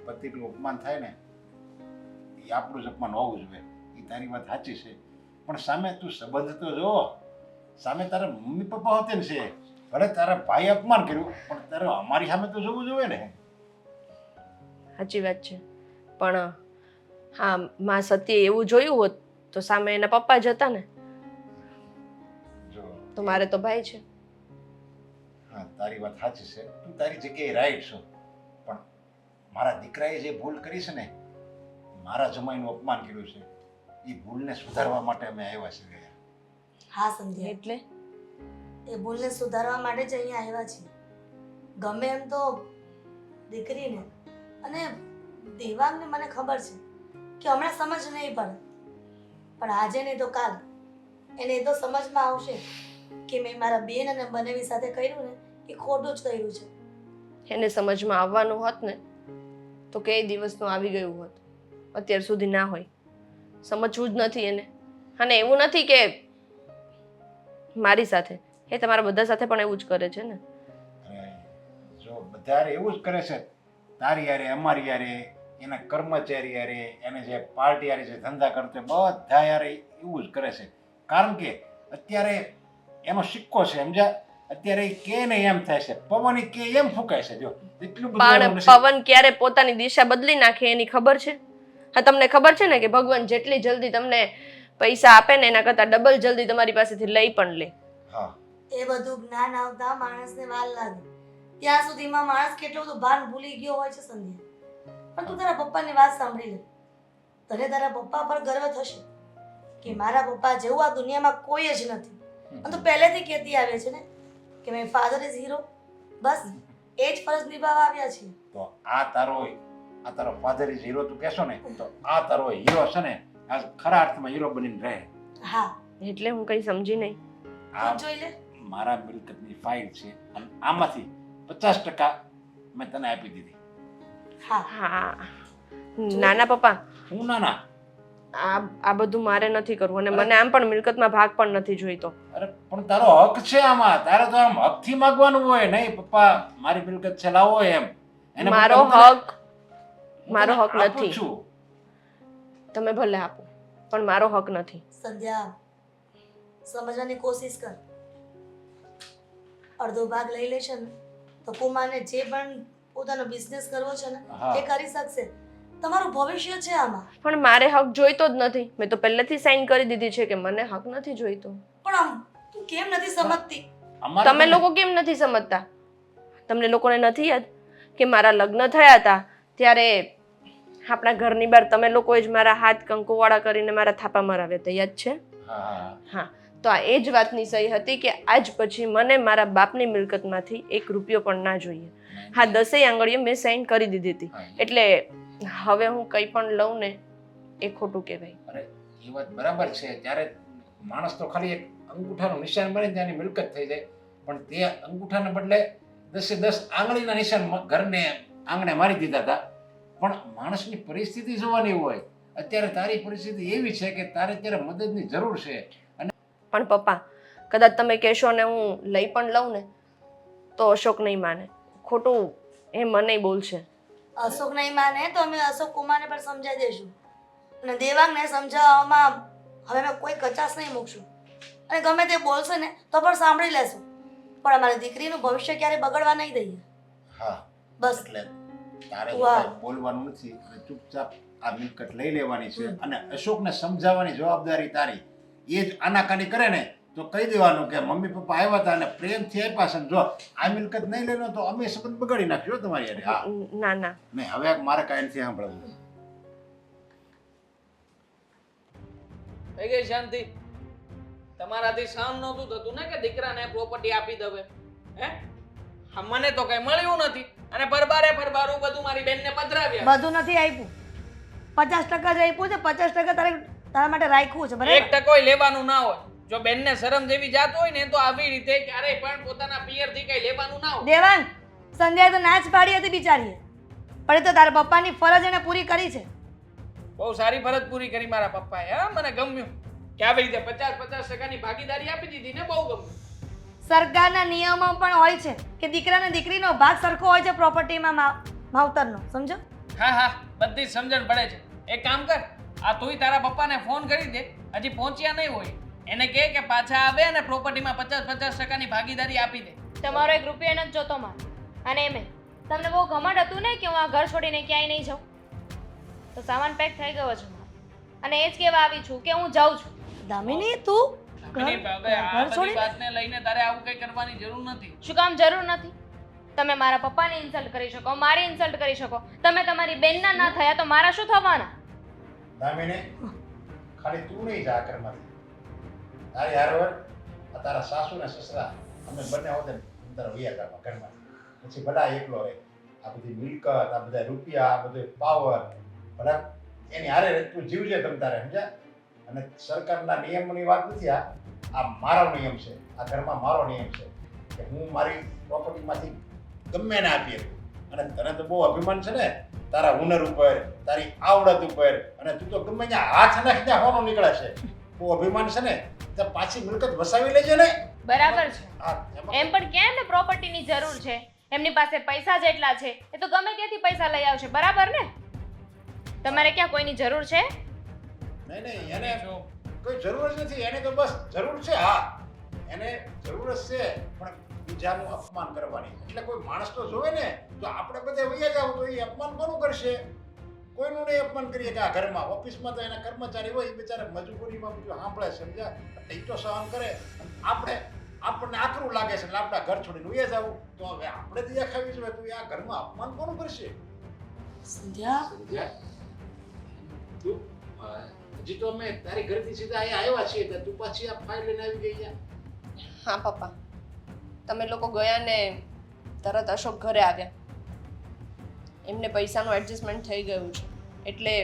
પતિનું અપમાન થાય ને એ આપણું જ અપમાન હોવું જોઈએ. એ તારી વાત સાચી છે. પણ સામે તું સંબંધ તો જો. સામે તારા મમ્મી પપ્પા હોતે ને છે. ભલે તારા ભાઈ અપમાન કર્યું પણ તારે અમારી સામે તો જોવું જોઈએ ને. સાચી વાત છે. પણ હા, માં સતીએ એવું જોયું હોત તો સામે એના પપ્પા જ હતા ને. જો તો મારે તો ભાઈ છે. હા, તારી વાત સાચી છે. તું તારી જગ્યાએ રાઈટ છો. પણ મારા દીકરાએ જે ભૂલ કરી છે ને, મારા જમાઈનું અપમાન કર્યું છે, એ ભૂલને સુધારવા માટે અમે આવ્યા છીએ. હા સંધ્યા, એટલે એ ભૂલને સુધારવા માટે જ અહીંયા આવ્યા છીએ. ગમે એમ તો દીકરીને અને દેવાંગને મને ખબર છે કે હમણાં સમજ નહીં પડે, પણ આજે નહીં તો કાલ એને એ તો સમજમાં આવશે કે મેં મારા બેન અને બનેવી સાથે કર્યું ને એ ખોટું જ કર્યું છે. એને સમજમાં આવવાનું હોત ને તો કે દિવસનું આવી ગયું હોત, અત્યાર સુધી ના હોય. સમજવું જ નથી એને. અને એવું નથી કે મારી સાથે, એ તમારા બધા સાથે પણ એવું જ કરે છે ને. અને જો બધા એવું જ કરે છે, તારી યારે, અમારી યારે, એના કર્મચારી યારે, એને જે પાર્ટી યારે જે ધંધા કરતો બધા યારે એવું જ કરે છે. કારણ કે અત્યારે એનો સિક્કો છે, સમજ્યા? અત્યારે ઈ કે ને એમ થાય છે, પવન ઈ કે એમ ફૂંકાય છે. જો એટલું બધું પણ એનું નસીબ. પવન ક્યારે પોતાની દિશા બદલી નાખે એની ખબર છે? હા, તમને ખબર છે ને કે ભગવાન જેટલી જલ્દી તમને પૈસા આપે ને એના કરતાં ડબલ જલ્દી તમારી પાસેથી લઈ પણ લે. હા, એ બધું જ્ઞાન આવતા માણસને વાર લાગે. ત્યાં સુધીમાં માણસ કેટલું બધું ભાન ભૂલી ગયો હોય છે સંધ્યા. પણ તું તારા પપ્પાની વાત સાંભળી લે. તને તારા પપ્પા પર ગર્વ થશે કે મારા પપ્પા જેવું આ દુનિયામાં કોઈ જ નથી. અને તું પહેલેથી કહેતી આવે છે ને કે માય ફાધર ઇઝ હીરો. બસ એ જ ફરજ નિભાવવા આવ્યા છીએ. તો આ તારો ફાધર ઇઝ હીરો તું કહેશો ને, તો આ તારો હીરો છે ને, આ ખરા અર્થમાં હીરો બનીને રહે. હા, એટલે હું કઈ સમજી નહીં. આ તું જોઈ લે. મારા મિલકતની ફાઇલ છે અને આમાંથી 50% મેં તને આપી દીધી. હા, હા, નાના પપ્પા, હું ના આ બધું મારે નથી કરવું અને મને આમ પણ મિલકતમાં ભાગ પણ નથી જોઈતો. અરે પણ તારો હક છે આમાં, તારે તો આમ હકથી માંગવાનું હોય. નહીં પપ્પા મારી મિલકત છે લાવો એમ. એને મારો બદલે હું હક તને મારો હક આપું નથી. છું. તમે ભલે આપો પણ મારો હક નથી. સંધ્યા, સમજવાની કોશિશ કર. અડધો ભાગ લઈ લેશે ને તો કુમારને જે પણ પોતાનો બિઝનેસ કરવો છે ને હા. એ કરી શકશે. તમારું ભવિષ્ય છે આમાં. પણ મારે હક જોઈતો જ નથી. મેં તો પહેલેથી સાઈન કરી દીધી છે કે મને હક નથી જોઈતો. પણ આમ તું કેમ નથી સમજતી? અમારે તમે તો- લોકો કેમ નથી સમજતા? તમને લોકોને નથી યાદ કે મારા લગ્ન થયા હતા ત્યારે આપણા ઘરની બહાર તમે લોકોએ જ મારા હાથ કંકુવાળા કરીને મારા થાપા મરાવ્યા હતા, યાદ છે? હા, હા, તો આ એ જ વાતની સહી હતી કે આજ પછી મને મારા બાપની મિલકતમાંથી 1 રૂપિયો પણ ના જોઈએ. હા, 10 આંગળીએ મેં સાઈન કરી દીધી હતી. હા. એટલે હવે હું કંઈ પણ લઉં ને એ ખોટું કહેવાય. અરે એ વાત બરાબર છે. ત્યારે માણસ તો ખાલી એક અંગૂઠાનું નિશાન બને ત્યાંની મિલકત થઈ જાય, પણ તે અંગૂઠાને બદલે 10 આંગળીના નિશાન ઘરને આંગણે મારી દીધા હતા. પણ માણસની પરિસ્થિતિ જોવાની હોય. અત્યારે તારી પરિસ્થિતિ એવી છે કે તારે અત્યારે મદદની જરૂર છે. પણ પપ્પા, કદાચ તમે કહેશો ને હું લઈ પણ લઉં ને તો અશોક નહીં માને. ખોટું એ મને બોલશે. અશોક નહીં માને તો અમે અશોક કુમારને પણ સમજાવી દઈશું અને દેવાંગને સમજાવવામાં હવે અમે કોઈ કચાશ નહીં મૂકશું. અને ગમે તે બોલશે ને તો પણ સાંભળી લેશું, પણ અમારી દીકરીનું ભવિષ્ય ક્યારે બગડવા નહીં દઈએ. હા, બસ. એટલે તારે વાહ. કાંઈ બોલવાનું નથી અને ચૂપચાપ આ મિલકત લઈ લેવાની છે. અને અશોકને સમજાવવાની જવાબદારી તારી. એ જ આનાકાની કરે ને તો કહી દેવાનું કે મમ્મી પપ્પા આવ્યા હતા અને પ્રેમથી આપ્યા છે ને જો આ મિલકત નહીં લેનો તો અમે સંબંધ બગાડી નાખ્યો તમારી હારે. હા, ના ના, નહીં હવે મારે કાંઈ નથી સાંભળવું. થઈ ગઈ શાંતિ? તમારાથી સહન નહોતું થતું ને કે દીકરાને પ્રોપર્ટી આપી દવે? હે? હા, મને તો કઈ મળ્યું નથી અને પરબારું બધું મારી બેનને પધરાવ્યા. બધું નથી આપ્યું, 50% જ આપ્યું છે. 50% તારા માટે રાખ્યું છે, બરાબર? 1% લેવાનું ના હોય. જો બેનને શરમ જેવી જાત હોય ને તો આવી રીતે ક્યારેય પણ પોતાના પિયરથી કઈ લેવાનું ના હોય. દેવાંગ, સંધ્યાએ તો ના જ પાડી હતી બિચારીએ, પણ એ તો તારા પપ્પાની ફરજ એને પૂરી કરી છે. બહુ સારી ફરજ પૂરી કરી મારા પપ્પાએ. હા, મને ગમ્યું કે આવી રીતે 50-50% ભાગીદારી આપી દીધી ને, બહુ ગમ્યું. સરકારના નિયમો પણ હોય છે કે દીકરા અને દીકરીનો ભાગ સરખો હોય છે પ્રોપર્ટીમાં, માવતરનો. સમજો? હા હા, બધી જ સમજણ પડે છે. એક કામ કર, આ તુંય તારા પપ્પાને ફોન કરી દે. હજી પહોંચ્યા નહીં હોય એને કહે કે પાછા આવે અને પ્રોપર્ટીમાં 50-50% ભાગીદારી આપી દે. તમારો 1 રૂપિયો નથી જોતો મારે. અને એમે તમને બહુ ઘમંડ હતું ને કે હું આ ઘર છોડીને ક્યાંય નહીં જાઉં, તો સામાન પેક થઈ ગયો છે મારો. અને એ જ કહેવા આવી છું કે હું જાઉં છું. દામિની, તું હવે આ બધી વાતને લઈને તારે આવું કઈ કરવાની જરૂર નથી. શું કામ જરૂર નથી? તમે મારા પપ્પાને ઇન્સલ્ટ કરી શકો, મારી ઇન્સલ્ટ કરી શકો. તમે તમારી બેનના ના થયા તો મારા શું થવાના? દામિની ખાલી તું નહીં જા ઘરમાંથી. તારી હારવાર આ તારા સાસુ ને સસરા અમે બંને હોતે તારા વૈયા ગામમાં ઘરમાંથી. પછી બધા એકલો રહે. આ બધી મિલકત, આ બધા રૂપિયા, આ બધો પાવર, બરાબર એની હારે તું જીવજે તમ તારે, સમજ્યા? અને સરકારના નિયમોની વાત નથી, આ મારો નિયમ છે. આ ઘરમાં મારો નિયમ છે કે હું મારી પ્રોપર્ટીમાંથી ગમે ને આપી શકું. અને તને તો બહુ અભિમાન છે ને તારા હુનર ઉપર, તારી આવડત ઉપર, અને તું તો ગમે ત્યાં હાથ નાખી ત્યાં હોનો નીકળે છે. બહુ અભિમાન છે ને તો પાછી મિલકત વસાવી લેજે ને. બરાબર છે. હા, એમાં એમ પણ કેમ ને પ્રોપર્ટીની જરૂર છે, એમની પાસે પૈસા જેટલા છે એ તો ગમે ત્યાંથી પૈસા લઈ આવશે, બરાબર ને? તમારે ક્યાં કોઈની જરૂર છે? નહીં એને કોઈ જરૂર જ નથી. એને તો બસ જરૂર છે, હા એને જરૂર જ છે, પણ બીજાનું અપમાન કરવાની. એટલે કોઈ માણસ તો જોવે ને, તો આપણે બધે વૈયા જાવ તો એ અપમાન કોનું કરશે? કોઈનું નહીં અપમાન કરીએ કે આ ઘરમાં ઓફિસમાં તો એના કર્મચારી હોય એ બિચારા મજબૂરીમાં બધું સાંભળે, સમજ્યા? એટલે એ તો સહન કરે. આપણને આકરું લાગે છે એટલે આપણા ઘર છોડીને વૈયા જાવ તો હવે આપણે દિયા ખાવી જોઈએ તો આ ઘરમાં અપમાન કોનું કરશે? સંધ્યા સમજ્યા? તું હજી તો અમે તારી ઘરેથી સીધા અહીંયા આવ્યા છીએ તો તું પાછી આ ફાઇલ લઈને આવી ગઈ છે. હા પપ્પા, તમે લોકો ગયા ને તરત અશોક ઘરે આવ્યા. એમને પૈસાનું એડજસ્ટમેન્ટ થઈ ગયું છે એટલે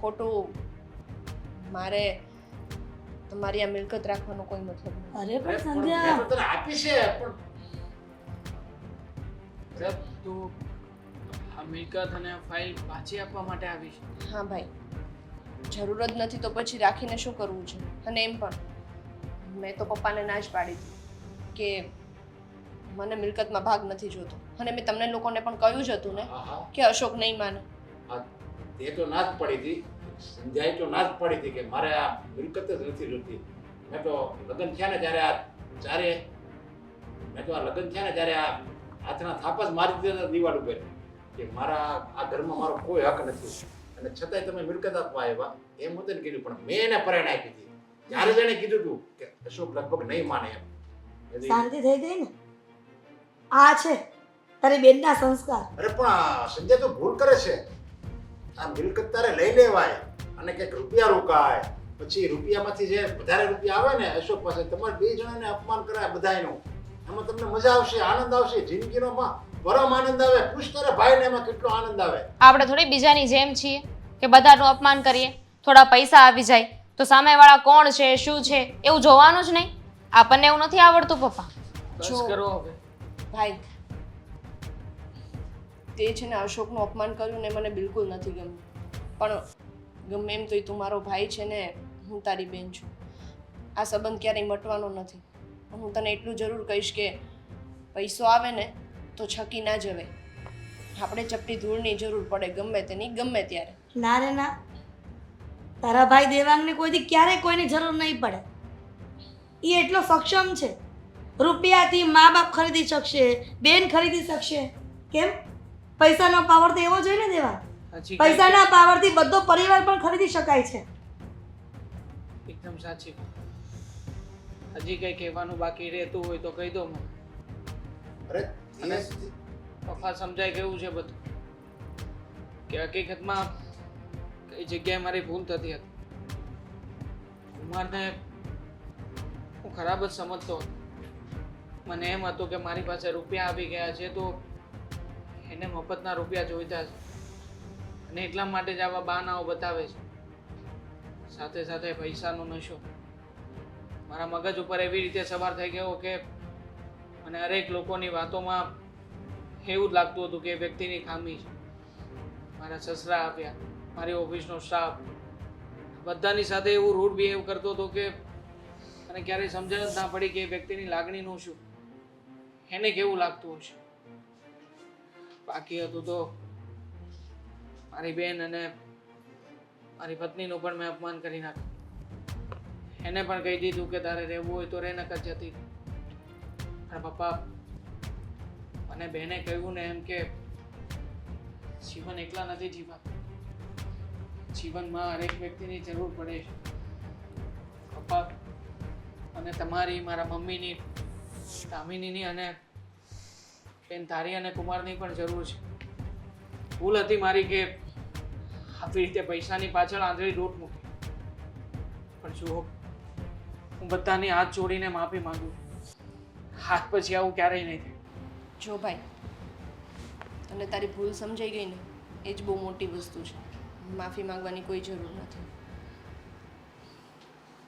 ખોટું મારે તમારી આ મિલકત રાખવાનો કોઈ મતલબ નથી. અરે પણ મેં સંધ્યા તો તને આપી છે પણ સાહેબ તું આ મિલકત અને ફાઇલ પાછી આપવા માટે આવી છે? હા ભાઈ, જરૂર જ નથી તો પછી રાખીને શું કરવું છે? અને એમ પણ મેં તો પપ્પાને ના જ પાડી હતી કે મને મિલકતમાં ભાગ નથી જોતો. અને મેં તમને લોકોને પણ કહ્યું જ હતું ને કે અશોક નહીં માને. તે તો ના જ પડી હતી, સંધ્યાએ તો ના જ પડી હતી કે મારે આ મિલકત જ નથી જોતી. મેં તો લગ્ન થયા ને ત્યારે આ હાથના થાપ જ મારી દીધા દિવાલ ઉપર કે મારા આ ઘરમાં મારો કોઈ હક નથી. અને છતાંય તમે મિલકત આપવા આવ્યા એમ હોતે ને કીધું, પણ મેં એને પ્રેરણા આપી હતી. ત્યારે જ એને કીધું હતું કે અશોક લગભગ નહીં માને એમ. શાંતિ થઈ ગઈ ને? આ છે તારી બેનના સંસ્કાર. અરે પણ સંજય તો ભૂલ કરે છે. આ મિલકત તારે લઈ લેવાય અને કંઈક રૂપિયા રોકાય, પછી રૂપિયામાંથી જે વધારે રૂપિયા આવે ને અશોક પાસે તમારે બે જણાને અપમાન કરાય બધાયનું. એમાં તમને મજા આવશે, આનંદ આવશે, જિંદગીનો પરમ આનંદ આવે. પૂછ તારા ભાઈને એમાં કેટલો આનંદ આવે. આપણે થોડી બીજાની જેમ છીએ કે બધાનું અપમાન કરીએ, થોડા પૈસા આવી જાય તો સામેવાળા કોણ છે શું છે એવું જોવાનું જ નહીં. આપણને એવું નથી આવડતું પપ્પા. બસ જો. કરો હવે. ભાઈ, તે છે ને અશોકનું અપમાન કર્યું ને મને બિલકુલ નથી ગમ્યું. પણ ગમે એમ તો એ તું મારો ભાઈ છે ને હું તારી બેન છું. આ સંબંધ ક્યારેય મટવાનો નથી. હું તને એટલું જરૂર કહીશ કે પૈસો આવે ને તો છકી ના જવાય. આપણે ચપટી ધૂળની જરૂર પડે ગમે તેની ગમે ત્યારે. ના રે ના, તારા ભાઈ દેવાંગને કોઈથી ક્યારેય કોઈની જરૂર નહીં પડે. એ એટલો સક્ષમ છે, રૂપિયાથી મા બાપ ખરીદી શકશે, બેન ખરીદી શકશે. કેમ? પૈસાનો પાવર તો એવો જોઈએ ને દેવાંગ. હજી પૈસાના પાવરથી બધો પરિવાર પણ ખરીદી શકાય છે. એકદમ સાચી. હજી કઈ કહેવાનું બાકી રહેતું હોય તો કહી દો મને. અરે અને પપ્પા સમજાય કેવું છે બધું કે હકીકતમાં કઈ જગ્યાએ મારી ભૂલ થતી હતી. કુમારને હું ખરાબ જ સમજતો હતો. મને એમ હતું કે મારી પાસે રૂપિયા આવી ગયા છે તો એને મફતના રૂપિયા જોઈતા છે અને એટલા માટે જ આવા બહાનાઓ બતાવે છે. સાથે સાથે પૈસાનો નશો મારા મગજ ઉપર એવી રીતે સવાર થઈ ગયો કે મને હરેક લોકોની વાતોમાં એવું જ લાગતું હતું કે એ વ્યક્તિની ખામી છે. મારા સસરા આવ્યા, મારી ઓફિસનો સ્ટાફ, બધાની સાથે એવું રૂડ બિહેવ કરતો હતો કે મને ક્યારેય સમજણ જ ના પડી કે એ વ્યક્તિની લાગણીનું શું, એને કેવું લાગતું હશે. બાકી હતું તો મારી બેન અને મારી પત્નીનું પણ મેં અપમાન કરી નાખ્યું. એને પણ કહી દીધું કે તારે રહેવું હોય તો રે, નકર જતી. પણ પપ્પા મને બેને કહ્યું ને એમ કે જીવન એકલા નથી જીવાતું. જીવનમાં હરેક વ્યક્તિની જરૂર પડે છે. પપ્પા અને તમારી, મારા મમ્મીની, દામિનીની અને બેન તારી અને કુમારની પણ જરૂર છે. ભૂલ હતી મારી કે આવી રીતે પૈસાની પાછળ આંધળી દોટ મૂકી. પણ જુઓ, હું બધાની હાથ જોડીને માફી માંગુ છું. હાથ પછી આવું ક્યારેય નહીં થાય. જો ભાઈ, તને તારી ભૂલ સમજાઈ ગઈ ને, એ જ બહુ મોટી વસ્તુ છે. માફી માંગવાની કોઈ જરૂર નથી.